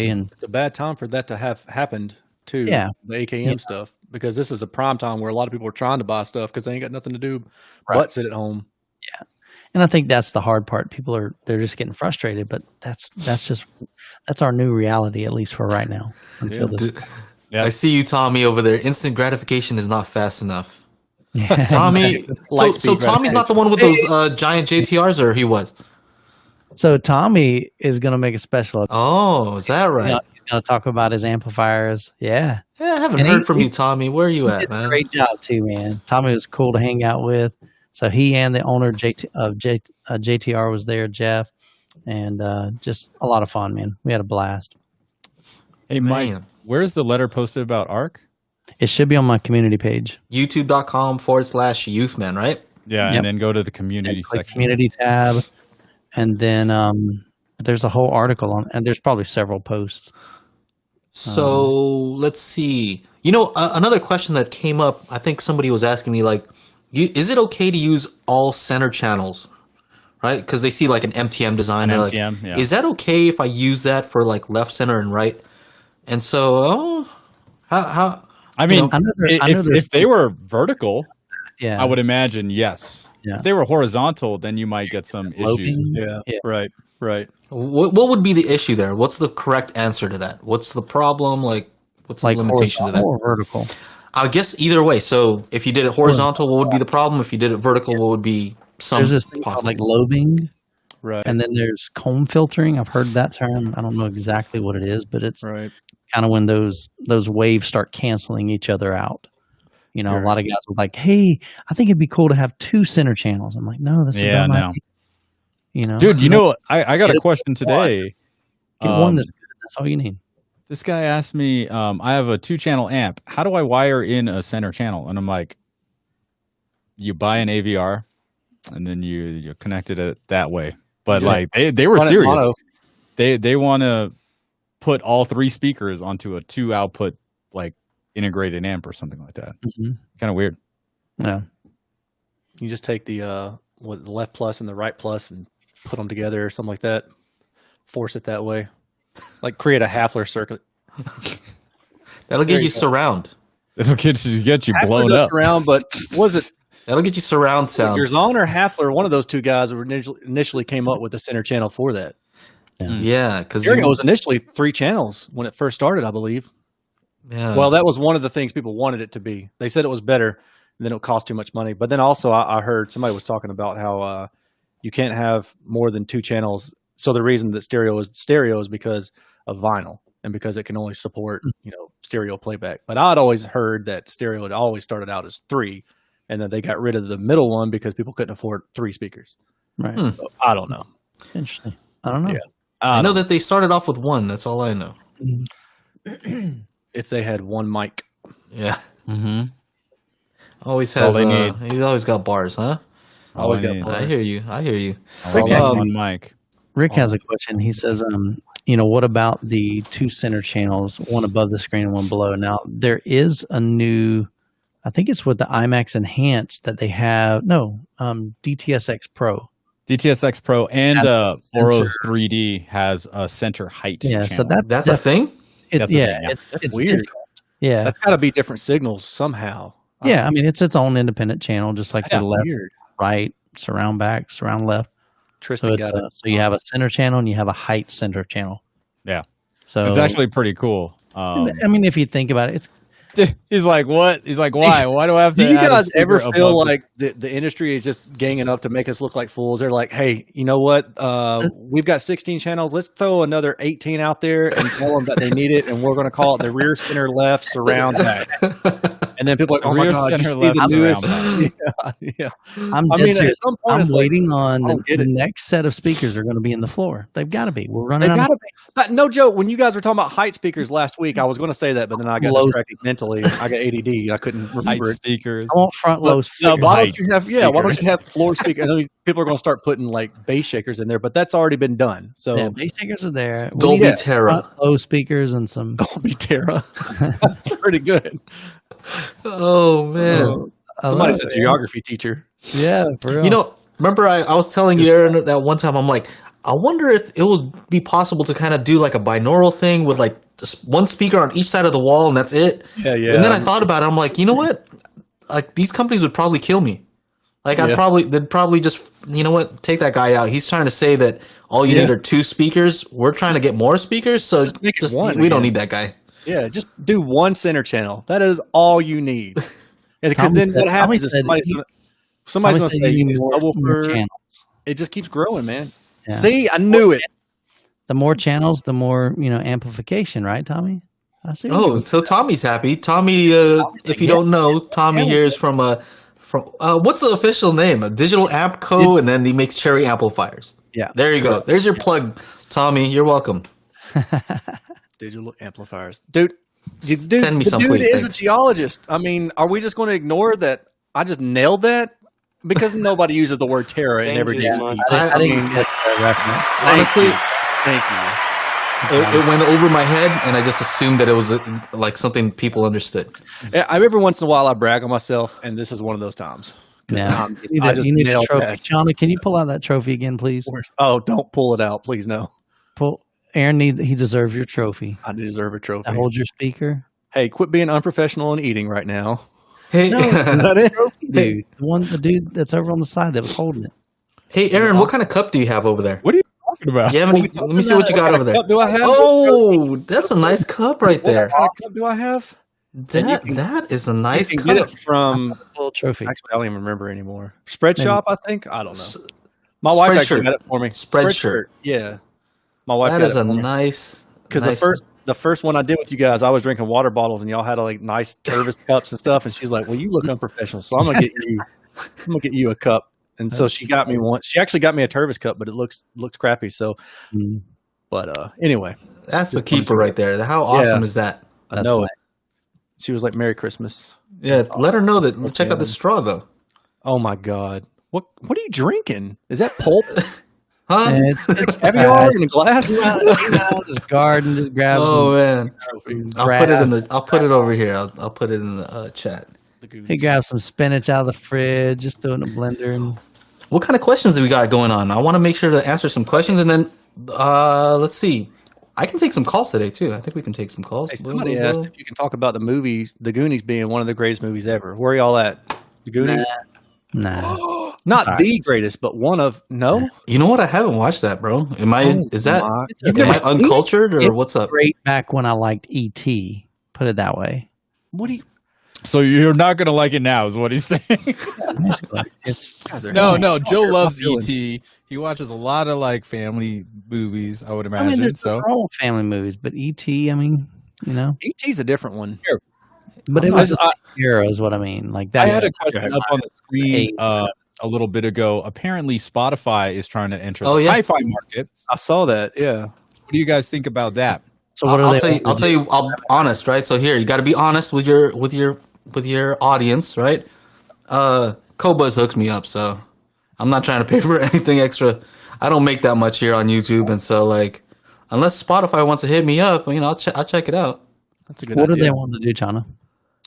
And it's a bad time for that to have happened too. Yeah, the AKM stuff, because this is a prime time where a lot of people are trying to buy stuff because they ain't got nothing to do but sit at home. Yeah, and I think that's the hard part. They're just getting frustrated, but that's our new reality, at least for right now. Until this. Yeah. I see you, Tommy, over there. Instant gratification is not fast enough. Yeah, Tommy. So Tommy's not the one with those giant JTRs, or he was? So Tommy is going to make a special. Oh, is that right? He's going to talk about his amplifiers. Yeah. Yeah, I haven't heard from you, Tommy. Where are you at, man? Great job too, man. Tommy was cool to hang out with. So he and the owner of JTR was there, Jeff, and just a lot of fun, man. We had a blast. Hey, Mike. Where's the letter posted about ARC? It should be on my community page. YouTube.com/youthman, right? Yeah, and then go to the community section. Community tab. And then there's a whole article on, and there's probably several posts. So let's see. Another question that came up, I think somebody was asking me, like, is it okay to use all center channels? Right? Because they see like an MTM design. Is that okay if I use that for like left, center, and right? And so, how? I mean, if they were vertical, I would imagine yes. Yeah. If they were horizontal, then you might get some issues. Yeah. Right. What would be the issue there? What's the correct answer to that? What's the problem? Like, what's the limitation to that? Or vertical? I guess either way. So, if you did it horizontal, what would be the problem? If you did it vertical, what would be some? There's this thing called like lobing. Right. And then there's comb filtering. I've heard that term. I don't know exactly what it is, but it's kind of when those waves start canceling each other out. A lot of guys are like, "Hey, I think it'd be cool to have 2 center channels." I'm like, "No, that's a dumb idea." Dude, I got a question today. Get one that's good. That's all you need. This guy asked me, I have a 2-channel amp. How do I wire in a center channel? And I'm like, you buy an AVR, and then you connected it that way. But like they were serious. They want to put all 3 speakers onto a 2 output like integrated amp or something like that. Mm-hmm. Kind of weird. Yeah. You just take the left plus and the right plus and put them together or something like that. Force it that way. Like create a Hafler circuit. That'll get you surround. That'll get you blown up. Surround, but was it? That'll get you surround sound. Gerzon or Hafler, one of those 2 guys initially came up with the center channel for that. Yeah, because it was initially 3 channels when it first started, I believe. Yeah. Well, that was one of the things people wanted it to be. They said it was better, and then it would cost too much money. But then also I heard somebody was talking about how you can't have more than 2 channels So the reason that stereo is because of vinyl and because it can only support, stereo playback. But I'd always heard that stereo had always started out as 3, and then they got rid of the middle one because people couldn't afford 3 speakers. Right. So, I don't know. Interesting. I don't know. Yeah. I know that they started off with 1. That's all I know. If they had 1 mic. Yeah. Mm-hmm. Always That's has. all they need. He's always got bars, huh? Always I got need. bars. I hear you. All I need is one mic. Rick has a question. He says, what about the 2 center channels, one above the screen and one below? Now, there is a new, I think it's with the IMAX Enhanced that they have. No, DTSX Pro. DTSX Pro and Has Oro center. 3D has a center height. Yeah, so channel. That's a thing? That's a thing, yeah. It's weird. different. Yeah. That's got to be different signals somehow. Yeah, I mean, it's its own independent channel, just like Yeah, the left, weird. right, surround back, surround left. Tristan So got it. so you have a center channel and you have a height center channel. Yeah. So It's actually pretty cool. I mean, if you think about it, it's He's like, what? He's like, why? Why do I have to? Do you add a guys ever speaker feel above like the industry is just ganging up to make us look like fools? They're like, hey, you know what? We've got 16 channels. Let's throw another 18 out there and tell them that they need it, and we're going to call it the rear, center, left, surround, back. And then people are like, oh my Rear, God, you center, see left, the newest? surround, yeah. I'm I dead mean, at serious. some point, I'm it's like, waiting on I the don't get it. next set of speakers are going to be in the floor. They've got to be. We're running They out gotta of be. But no joke. When you guys were talking about height speakers last week, I was going to say that, but then I got Low- distracted mentally. I got ADD. I couldn't height remember it. speakers. I want front low sub speakers. Why height don't you have? Yeah, why don't speakers. you have floor speakers? I know people are going to start putting like bass shakers in there, but that's already been done. So Yeah, bass shakers are there. We Dolby need Terra. front low speakers and some. don't be Terra. That's pretty good. Oh, man. Somebody's a geography teacher. Yeah, for real. You know, remember I was telling you, Aaron, that one time, I'm like, I wonder if it would be possible to kind of do like a binaural thing with like just one speaker on each side of the wall and that's it. Yeah, yeah. And then I thought about it. I'm like, you know what? Like these companies would probably kill me. Like Yeah. they'd probably just, you know what? Take that guy out. He's trying to say that all you Yeah. need are 2 speakers. We're trying to get more speakers. So Just make it just one we don't again. need that guy. Yeah, just do one center channel. That is all you need. Because Tommy then said- what happens Tommy is said somebody's Tommy going to said say you need it's more subwoofer. channels. It just keeps growing, man. Yeah. See, I knew it. The more channels, the more amplification, right, Tommy? I see. Oh, so Tommy's happy. Tommy, if you don't know, Tommy here is from what's the official name? A Digital Amp Co. And then he makes cherry amplifiers. Yeah. There you go. There's your plug, Tommy. You're welcome. Digital amplifiers, dude. Send me the some, dude please, is thanks. a geologist. I mean, are we just going to ignore that? I just nailed that because nobody uses the word Terra in everyday you. speech. I didn't mean, get the reference. Honestly, Thank you. it went over my head, and I just assumed that it was like something people understood. Yeah, every once in a while I brag on myself, and this is one of those times. 'Cause Yeah. I just You need a nailed trophy. that. Shauna, can you pull out that trophy again, please? Oh, don't pull it out, please. No, Aaron, he deserves your trophy. I deserve a trophy. I hold your speaker. Hey, quit being unprofessional and eating right now. Hey, Is that it? Dude, the dude that's over on the side that was holding it. hey, Aaron, what kind of cup do you have over there? What are you talking about? You have any? Let me see what you got over there. Cup do I have? Oh, that's a nice cup right there. What kind of cup do I have? That is a nice You can get cup. it from. Little trophy. Actually, I don't even remember anymore. Spread Maybe. Shop, I think. I don't know. My wife actually Spreadshirt. got it for me. Spreadshirt. Yeah, my wife That got is it a for me. nice. Because nice, the first one I did with you guys, I was drinking water bottles, and y'all had like nice Tervis cups and stuff. And she's like, "Well, you look unprofessional, so I'm gonna get you a cup." And so she got me one. She actually got me a Tervis cup, but it looks crappy. So, Mm. but anyway, That's the Just keeper right there. How awesome is that? I That's know nice. it. She was like, "Merry Christmas." Yeah, let her know that. Check out the straw though. Oh my God, what are you drinking? Is that pulp? Huh? And it's Caviar in a glass? He went out his garden, just grabbed Oh some. man, I'll put it over here. I'll put it in the chat. He grabbed some spinach out of the fridge, just threw it in a blender. And What kind of questions do we got going on? I want to make sure to answer some questions, and then let's see. I can take some calls today too. I think we can take some calls. Hey, somebody asked if you can talk about the movies, The Goonies being one of the greatest movies ever. Where are y'all at? The Goonies? nah. Not the greatest, but one of no. You know what? I haven't watched that, bro. Am I? Is that? my- Am never I seen it? uncultured or It what's up? Great back when I liked E.T. Put it that way. What do you? So you're not gonna like it now, is what he's saying. No. Joe loves ET. He watches a lot of like family movies, I would imagine. There's all family movies, but ET, I mean, ET's a different one. But it was era, is what I mean. Like that. I had a question up on the screen a little bit ago. Apparently, Spotify is trying to enter the HiFi market. I saw that. Yeah. What do you guys think about that? So I'll tell you. I'm honest, right? So here, you got to be honest with your audience, right? Cobuzz hooks me up, so I'm not trying to pay for anything extra. I don't make that much here on YouTube, and so like, unless Spotify wants to hit me up, I'll check it out. That's a good idea. What do they want to do, Chana?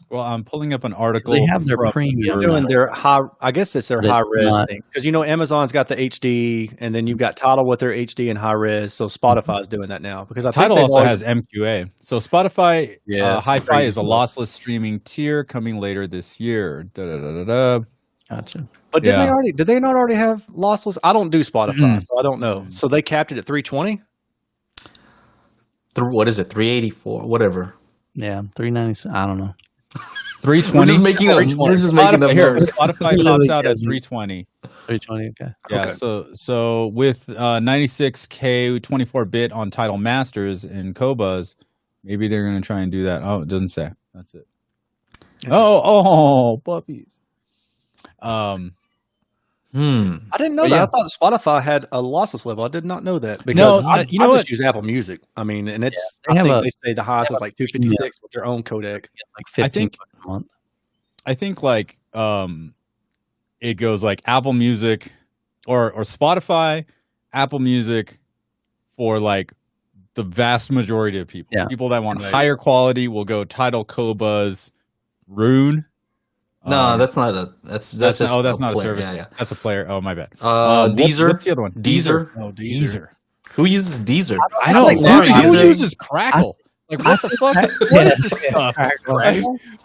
Well, I'm pulling up an article. They have their premium. They're doing their high. I guess it's their high res thing, because Amazon's got the HD, and then you've got Tidal with their HD and high res. So Spotify's doing that now, because Tidal also has MQA. So Spotify HiFi is a lossless streaming tier coming later this year. Gotcha. But did they not already have lossless? I don't do Spotify, so I don't know. So they capped it at 320. What is it? 384, whatever. Yeah, 397. I don't know. 320. We're just making them here. Spotify pops out at 320. 320. Okay. Yeah. Okay. So with 96K 24-bit on Tidal Masters and Cobuzz, maybe they're going to try and do that. Oh, it doesn't say. That's it. Oh, puppies. I didn't know that. I thought Spotify had a lossless level. I did not know that, because I just use Apple Music. I mean, and it's I think they say the highest is like 256 with their own codec. Like 15 a month. I think like it goes like Apple Music or Spotify, Apple Music for like the vast majority of people. Yeah. People that want higher quality will go Tidal, Cobuzz, Rune. No, that's not a. That's just that's not a service. Yeah. That's a player. Oh, my bad. Deezer. What's the other one? Deezer. Oh, Deezer. Who uses Deezer? I don't know. Who uses Crackle? Like, what the fuck? What is this stuff?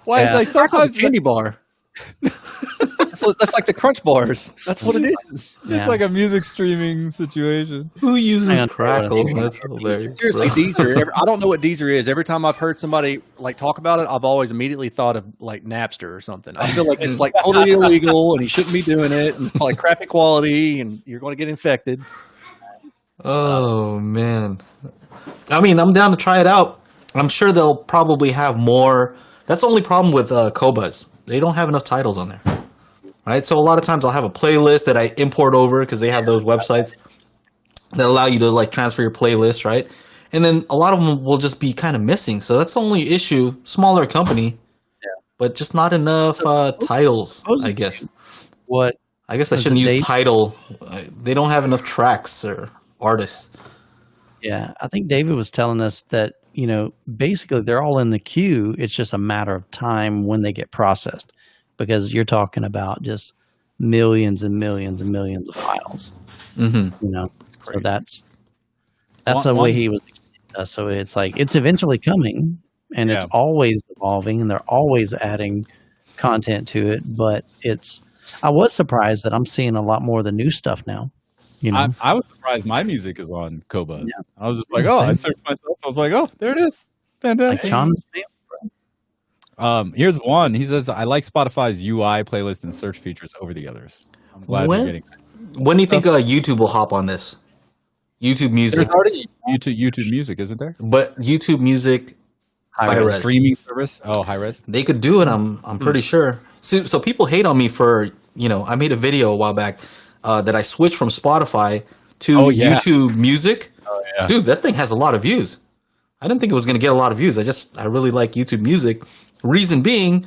Why is like sometimes candy bar? So that's like the Crunch Bars. That's what it is. It's like a music streaming situation. Who uses Crackle? That's hilarious. Seriously, Deezer. I don't know what Deezer is. Every time I've heard somebody like talk about it, I've always immediately thought of like Napster or something. I feel like it's like totally illegal, and he shouldn't be doing it, and it's like crappy quality, and you're going to get infected. Oh man, I mean, I'm down to try it out. I'm sure they'll probably have more. That's the only problem with Cobuzz. They don't have enough titles on there. Right, so a lot of times I'll have a playlist that I import over, because they have those websites that allow you to like transfer your playlist, right? And then a lot of them will just be kind of missing. So that's the only issue. Smaller company, but just not enough titles, I guess. I guess I shouldn't use Tidal. They don't have enough tracks or artists. Yeah, I think David was telling us that, basically they're all in the queue. It's just a matter of time when they get processed, because you're talking about just millions and millions and millions of files. So that's the way he was. So it's like, it's eventually coming, and it's always evolving, and they're always adding content to it. But I was surprised that I'm seeing a lot more of the new stuff now. I was surprised my music is on Cobuzz. Yeah. I was just like, I searched myself. I was like, oh, there it is. Fantastic. Here's one. He says, I like Spotify's UI, playlist, and search features over the others. I'm glad they're getting that. When do you think YouTube will hop on this? YouTube Music. There's already YouTube Music, isn't there? But YouTube Music, high-res streaming service. Oh, high-res. They could do it. I'm pretty sure. So people hate on me for, I made a video a while back that I switched from Spotify to YouTube Music. Oh, yeah. Dude, that thing has a lot of views. I didn't think it was going to get a lot of views. I really like YouTube Music. Reason being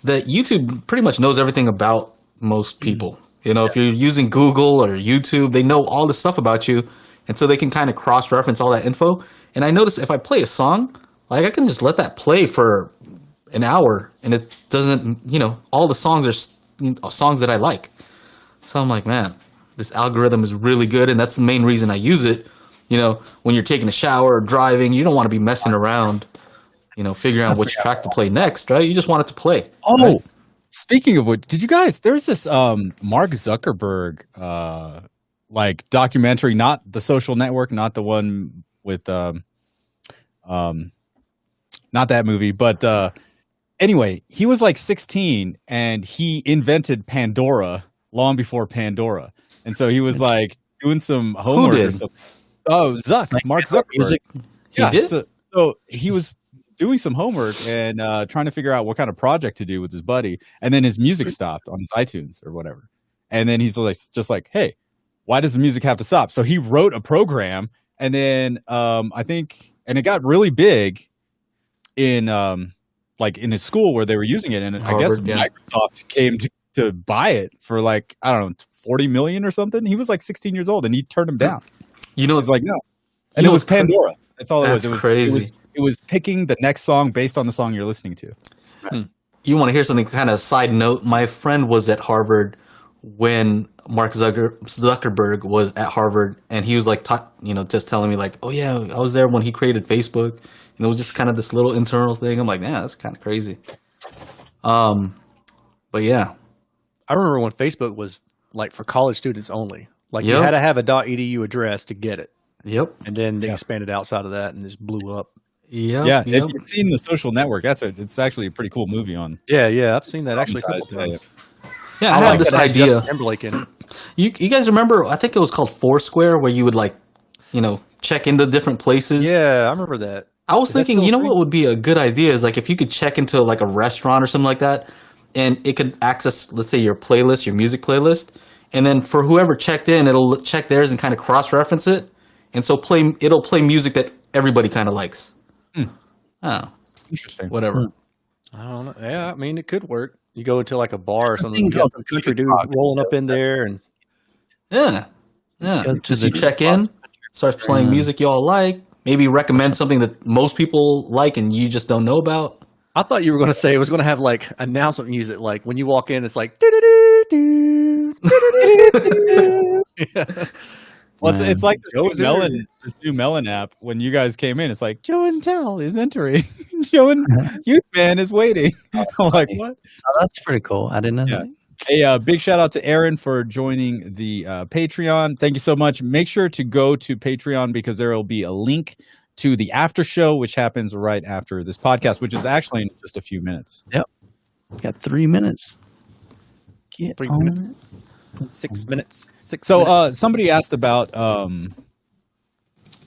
that YouTube pretty much knows everything about most people. If you're using Google or YouTube, they know all the stuff about you. And so they can kind of cross-reference all that info. And I noticed if I play a song, like I can just let that play for an hour, and it doesn't, all the songs are songs that I like. So I'm like, man, this algorithm is really good, and that's the main reason I use it. When you're taking a shower or driving, you don't want to be messing around, figuring out which track to play next, right? You just want it to play. Oh, right? Speaking of which, did you guys, there's this Mark Zuckerberg like documentary, not The Social Network, not the one with not that movie, but anyway, he was like 16 and he invented Pandora long before Pandora. And so he was like doing some homework or something. Oh, Mark Zuckerberg. Music. Yeah, He did? So he was doing some homework and trying to figure out what kind of project to do with his buddy. And then his music stopped on his iTunes or whatever. And then he's like, just like, hey, why does the music have to stop? So he wrote a program, and then I think, and it got really big in like in his school where they were using it, and Harvard, I guess Microsoft came to buy it for like, I don't know, 40 million or something. He was like 16 years old, and he turned him down. You know, It's like, no, and it was Pandora. That's all it was. That's It was crazy. It was picking the next song based on the song you're listening to. You want to hear something kind of side note? My friend was at Harvard when Mark Zuckerberg was at Harvard, and he was like, just telling me like, oh yeah, I was there when he created Facebook, and it was just kind of this little internal thing. I'm like, man, that's kind of crazy. But yeah, I remember when Facebook was like for college students only. Like you Yep. had to have a .edu address to get it, yep, and then they expanded outside of that and just blew up. yep, Yeah, yep. if you've seen The Social Network, it's actually a pretty cool movie on. Yeah, I've seen that actually a couple Yeah, times. Yeah, I had like this that it has idea. Justin Timberlake in it. You guys remember? I think it was called Foursquare, where you would like, check into different places. Yeah, I remember that. I was Is that thinking, still a thing? what would be a good idea is like if you could check into like a restaurant or something like that, and it could access, let's say, your playlist, your music playlist, and then for whoever checked in, it'll check theirs and kind of cross-reference it, and so it'll play music that everybody kind of likes. Oh, Interesting. whatever. I don't know. Yeah, I mean, it could work. You go into like a bar or something, think you got of some country dude TikTok. rolling up in there, and Yeah. Go to Just the you check in, starts playing music you all like, maybe recommend something that most people like and you just don't know about. I thought you were going to say it was going to have like announcement music, like when you walk in, it's like doo-doo-doo-doo, doo-doo-doo-doo. Yeah. Well, Man. it's like Joe is entering. this new Melon app. When you guys came in, it's like Joe and Tell is entering. Joe and Youth Man is waiting. I'm like, what? Oh, that's pretty cool. I didn't know Yeah. that. Hey, big shout out to Aaron for joining the Patreon. Thank you so much. Make sure to go to Patreon because there will be a link to the after show, which happens right after this podcast, which is actually in just a few minutes. Got 3 minutes. Get 3 on minutes. it. 6 minutes. So somebody asked about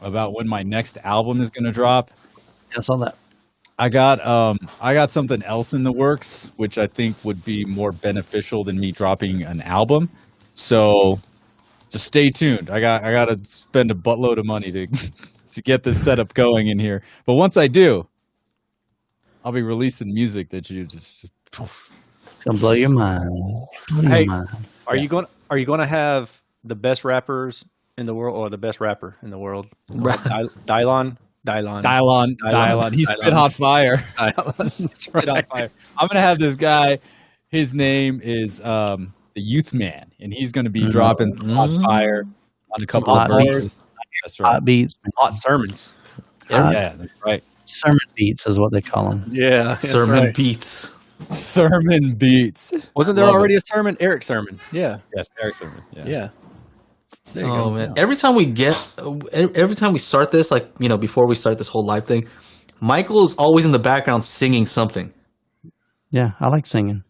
when my next album is going to drop. I saw that. I got something else in the works, which I think would be more beneficial than me dropping an album. So just stay tuned. I got to spend a buttload of money to get this setup going in here. But once I do, I'll be releasing music that you just. It's gonna blow your mind. Blow your Hey, mind. Are you going to have the best rappers in the world or the best rapper in the world? Dylon. Dial on. He spit hot fire. That's Spit hot fire. I'm gonna have this guy. His name is the Youth Man, and he's gonna be dropping some hot fire on a couple of hot verses. That's right. Hot beats. Hot sermons. Yeah, that's right. Sermon beats is what they call them. Yeah, that's Sermon right. beats. Sermon beats. Wasn't there Love already a sermon? Eric Sermon. Yeah. Yes, Eric Sermon. Yeah. Yeah. There you Oh go. man! Every time we start this, like before we start this whole live thing, Michael is always in the background singing something Yeah, I like singing.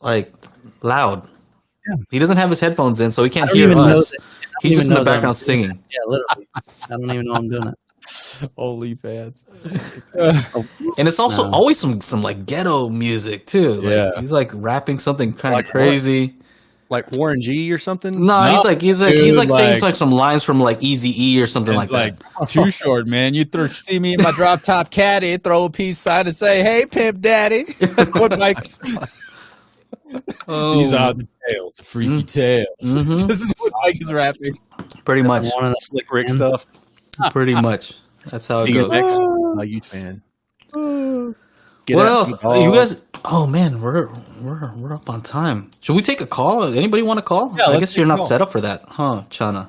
like loud. Yeah. He doesn't have his headphones in, so he can't don't hear even know us. that- He's even just in the know that I'm background doing singing. Yeah, literally. I don't even know I'm doing it. Holy fans. And it's also No. always some like ghetto music too. Like, Yeah. he's like rapping something kind of Like what? crazy. Like Warren G or something? No, he's like dude, saying like- like some lines from like Easy E or something like It's that. like too short, man. You see me in my drop top caddy, throw a peace sign and say, "Hey, pimp daddy." What Mike's? Oh, These are the tales, the freaky tales. Mhm. This is what Mike is rapping. pretty much, One of the Slick Rick stuff. pretty much. That's how it Speaking of goes. X, my youth fan. Get What at else? me, dog. You guys? Oh man, we're up on time. Should we take a call? Anybody want to call? Yeah, I let's guess take you're a not call. set up for that, huh, Chana?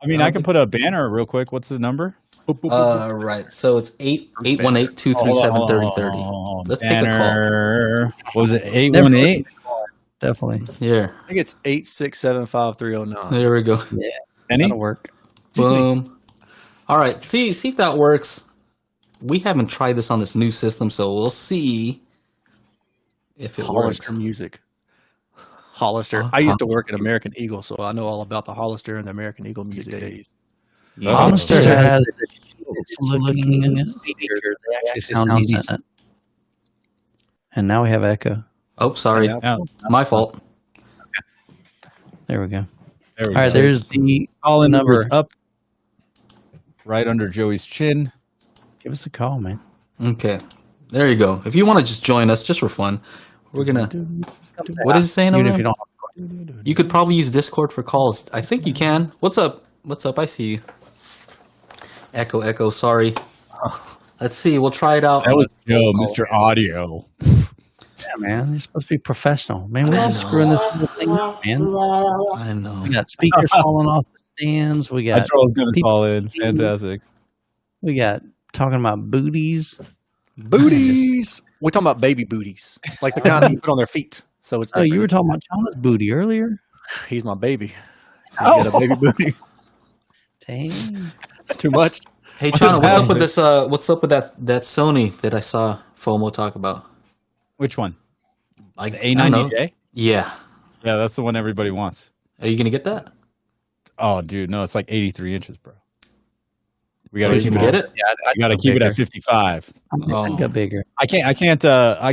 I mean, I can put a banner real quick. What's the number? Right. So it's 818-237-3030. Let's take a call. Banner. What was it? Never 818? Definitely. Here, I think it's 8675309. there we go. Yeah, Any? that'll work. Boom. All right. See if that works. We haven't tried this on this new system, so we'll see If it Hollister works. music. Hollister. I used to work at American Eagle, so I know all about the Hollister and the American Eagle music days. Yeah. Hollister Okay. has the cheapest looking speaker. They actually sound decent. And now we have echo. Oh, sorry. Now, My fault. There we go. there we All right, go. there's the Call-in number. number's up right under Joey's chin. Give us a call, man. Okay. There you go. If you want to just join us, just for fun, we're going to. What is it saying over Even if there? you don't. You could probably use Discord for calls. I think you can. What's up? What's up? I see you. Echo, echo. Sorry. Let's see. We'll try it out. That was Joe, Mr. Audio. Yeah, man. You're supposed to be professional. Man, we're all screwing this whole thing up, man. I know. We got speakers falling off the stands. We I got was going to people- call in. Fantastic. we got talking about booties. Booties. We're talking about baby booties, like the kind you put on their feet. So it's. Oh, you were different. talking about Chana's booty earlier. He's my baby. I got a baby booty. Dang. Too much. Hey, What Chana, is what's up with happening? this? What's up with that Sony that I saw FOMO talk about? Which one? Like The A90J? Yeah. Yeah, that's the one everybody wants. Are you gonna get that? Oh, dude, no, it's like 83 inches, bro. We So gotta you keep can it. get it. You gotta keep it at 55. I got bigger. I can't. I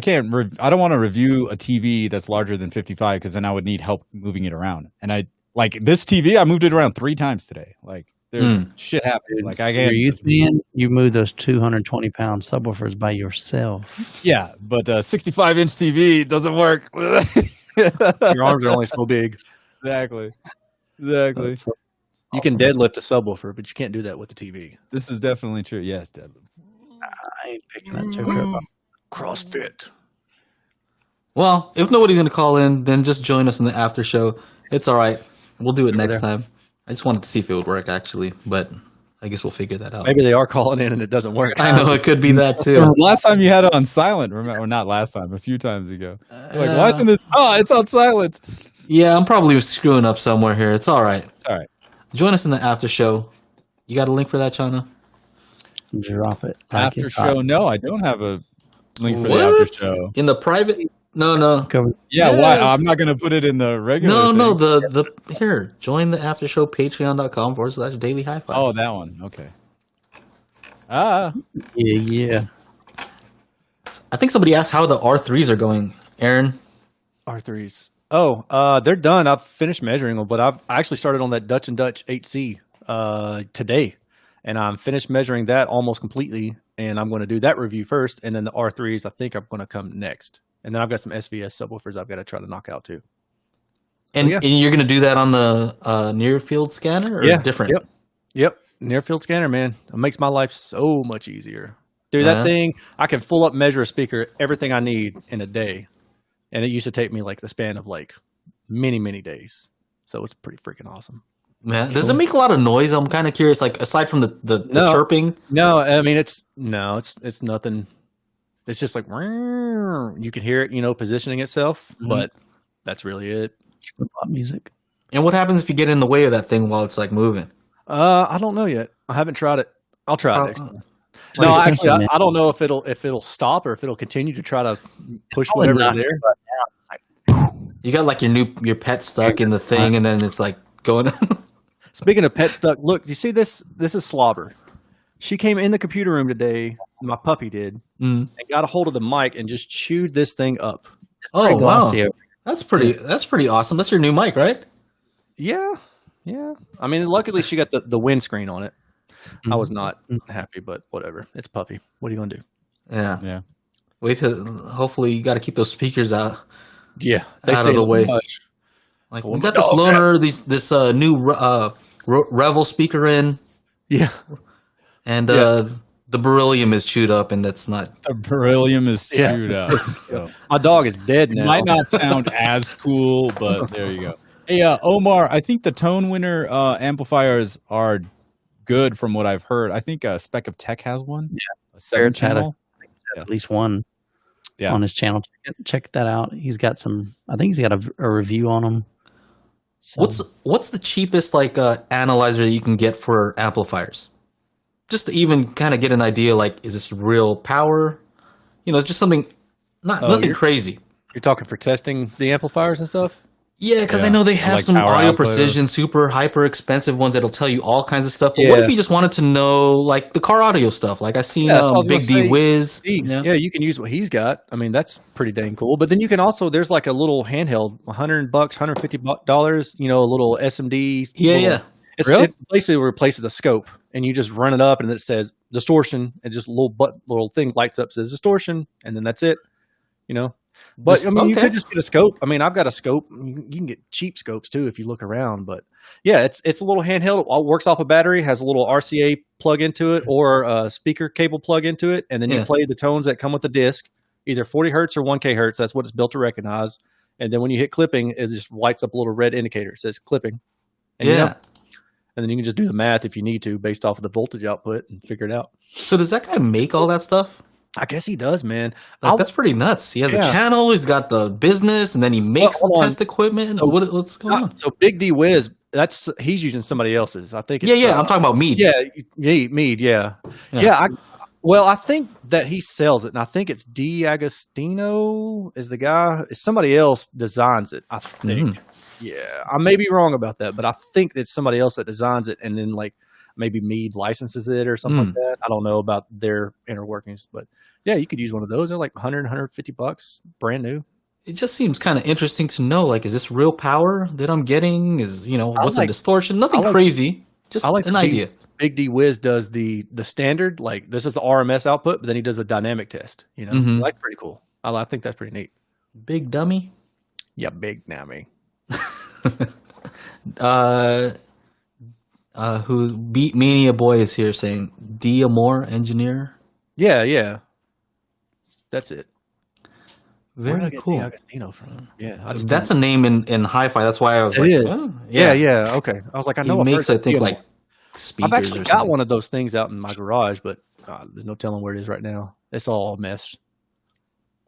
don't want to review a TV that's larger than 55 because then I would need help moving it around. And I like this TV. I moved it around 3 times today. Like shit happens. Like I can't. Youth man, you move those 220-pound subwoofers by yourself. Yeah, but 65-inch TV doesn't work. Your arms are only so big. Exactly. You can deadlift a subwoofer, but you can't do that with the TV. This is definitely true. Yes, deadlift. I ain't picking that joke up. CrossFit. Well, if nobody's gonna call in, then just join us in the after show. It's all right. We'll do it next time. I just wanted to see if it would work actually, but I guess we'll figure that out. Maybe they are calling in and it doesn't work. I know it could be that too. Last time you had it on silent, remember? Or not last time, a few times ago. You're like, why isn't this? Oh, it's on silent. Yeah, I'm probably screwing up somewhere here. It's all right. All right. Join us in the after show. You got a link for that, Chana? Drop it. Like After it's show? hot. No, I don't have a link for the What? after show. In the private? No. Cover- Yeah, Yes. why? I'm not gonna put it in the regular. No, thing. the here. Join the after show patreon.com/daily HiFi. Oh, that one. Okay. Ah, Yeah. I think somebody asked how the R3s are going. Aaron? R3s. Oh, they're done. I've finished measuring them, but I actually started on that Dutch and Dutch 8C today, and I'm finished measuring that almost completely. And I'm going to do that review first, and then the R3s I think are going to come next. And then I've got some SVS subwoofers I've got to try to knock out too. And, yeah. and you're going to do that on the near field scanner or different? Yep. Near field scanner, man. It makes my life so much easier. Dude, Yeah. that thing, I can full up measure a speaker, everything I need in a day. And it used to take me like the span of like many, many days. So it's pretty freaking awesome. Man, does it make a lot of noise? I'm kind of curious, like aside from the No. chirping. No, I mean, it's nothing. It's just like, you can hear it, positioning itself, but that's really it. Pop music. And what happens if you get in the way of that thing while it's like moving? I don't know yet. I haven't tried it. I'll try it next time. It's No, expensive, actually, man. I don't know if it'll stop or if it'll continue to try to push Probably whatever's not. there. You got like your pet stuck in the thing, and then it's like going. Speaking of pet stuck, look, you see this? This is Slobber. She came in the computer room today. My puppy did, and got a hold of the mic and just chewed this thing up. Oh Pretty wow, glossy. that's pretty awesome. That's your new mic, right? Yeah. I mean, luckily she got the windscreen on it. I was not happy, but whatever. It's puppy. What are you gonna do? Yeah. Wait till. Hopefully, you got to keep those speakers out. Yeah, Out of the way. Like we got this loaner, this new Revel speaker in, Yeah. and the beryllium is chewed up, and that's not. the beryllium is Yeah. chewed up. So. My dog is dead It now. might not sound as cool, but there you go. Hey, Omar, I think the tone winner amplifiers are good from what I've heard. I think Spec of Tech has one. Yeah, a 7-channel. At least one Yeah. on his channel. Check that out. He's got some. I think he's got a review on them. So, What's the cheapest like analyzer that you can get for amplifiers? Just to even kind of get an idea, like is this real power? Just something, nothing crazy. You're talking for testing the amplifiers and stuff? Yeah, because Yeah. I know they have Like some power audio output or- precision, super hyper expensive ones that'll tell you all kinds of stuff. But what Yeah. if you just wanted to know like the car audio stuff? Like I seen Yeah, that's what I was Big gonna D say. Wiz. Yeah, you can use what he's got. I mean, that's pretty dang cool. But then you can also there's like a little handheld, $100, $150, you know, a little SMD. Yeah, little- yeah. Really? It basically replaces a scope, and you just run it up, and then it says distortion, and just a little thing lights up says distortion, and then that's it. You know. But Just- I mean, you okay. could just get a scope. I mean, I've got a scope. You can get cheap scopes too if you look around. But yeah, it's a little handheld. It all works off a battery. Has a little RCA plug into it or a speaker cable plug into it, and then you Yeah. play the tones that come with the disc, either 40 hertz or 1K hertz. That's what it's built to recognize. And then when you hit clipping, it just lights up a little red indicator. It says clipping. And you Yeah. know, and then you can just do the math if you need to based off of the voltage output and figure it out. So does that guy make all that stuff? I guess he does, man. Like, that's pretty nuts. He has a Yeah. channel. He's got the business, and then he makes hold the on. test equipment. So- What's going on? So Big D Wiz, he's using somebody else's. I think. Yeah, It's, yeah. I'm talking about Mead. Yeah, Mead. Yeah. Yeah. I think that he sells it, and I think it's D'Agostino is the guy. Somebody else designs it. I think. Yeah, I may be wrong about that, but I think it's somebody else that designs it, and then like maybe Mead licenses it or something like that. I don't know about their inner workings, but yeah, you could use one of those. They're like $100-$150, brand new. It just seems kind of interesting to know. Like, is this real power that I'm getting? Is what's the distortion? Nothing crazy. Just an idea. Big D Wiz does the standard, like this is the RMS output, but then he does a dynamic test. You know, Mhm. that's pretty cool. I think that's pretty neat. Big dummy. Yeah, big dummy. Who beat Mania Boy is here saying D'Amore engineer. Yeah. That's it. Where did I Very get cool. D'Agostino from? Yeah, That's a name in HiFi. That's why I was it like, is. oh, Yeah. Okay, I was like, I know. He I've makes, heard I think, D'Amore. like speakers. I've actually or got something. one of those things out in my garage, but there's no telling where it is right now. It's all a mess.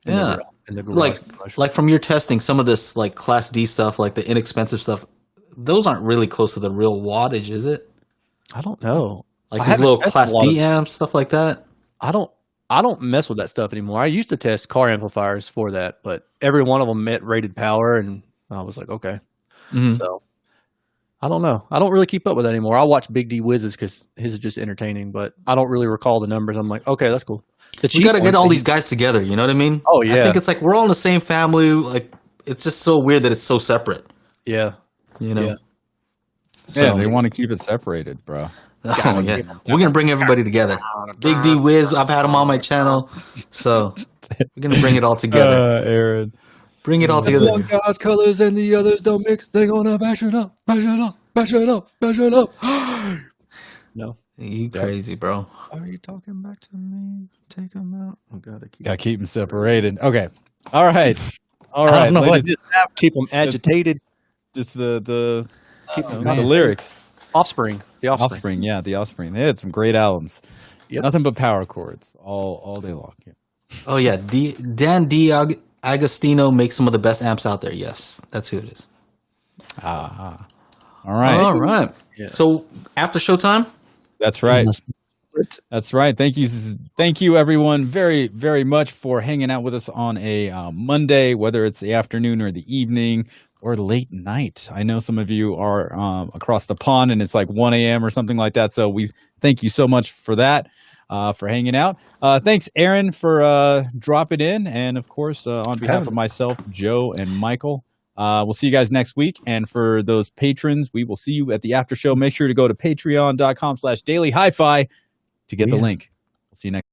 Yeah. In the garage. Like from your testing, some of this like Class D stuff, like the inexpensive stuff, those aren't really close to the real wattage, is it? I don't know. Like I these haven't little tested Class a lot D of- amps, stuff like that. I don't mess with that stuff anymore. I used to test car amplifiers for that, but every one of them met rated power, and I was like, okay. Mhm. So I don't know. I don't really keep up with that anymore. I watch Big D Wiz's because his is just entertaining, but I don't really recall the numbers. I'm like, okay, that's cool. We cheap got to get ones, all they- these guys together. You know what I mean? Oh, I yeah. think it's like we're all in the same family. Like it's just so weird that it's so separate. Yeah. You know? Yeah. Yeah, they want to keep it separated, bro. Oh, yeah. We're gonna bring everybody together. Big D Wiz, I've had him on my channel, so we're gonna bring it all together. Aaron. Bring it all together. One guy's colors and the others don't mix. They're gonna bash it up, bash it up, bash it up, bash it up. No. You crazy, bro. Are you talking back to me? Take them out. I Gotta keep them separated. Okay. All right. All I right. don't know what ladies, keep them agitated. It's the Keep them the lyrics. Offspring. The offspring. Offspring. Yeah, the Offspring. They had some great albums. Yep. Nothing but power chords all day long. Yeah. Oh yeah, Dan Agostino makes some of the best amps out there. Yes, that's who it is. All right. All right. Yeah. So after showtime, That's right. That's right. Thank you, everyone, very, very much for hanging out with us on a Monday, whether it's the afternoon or the evening or late night. I know some of you are across the pond and it's like 1 a.m. or something like that. So we thank you so much for that, for hanging out. Thanks, Aaron, for dropping in. And of course, on behalf of myself, Joe, and Michael, we'll see you guys next week. And for those patrons, we will see you at the after show. Make sure to go to patreon.com/dailyhifi to get the link. We'll see you next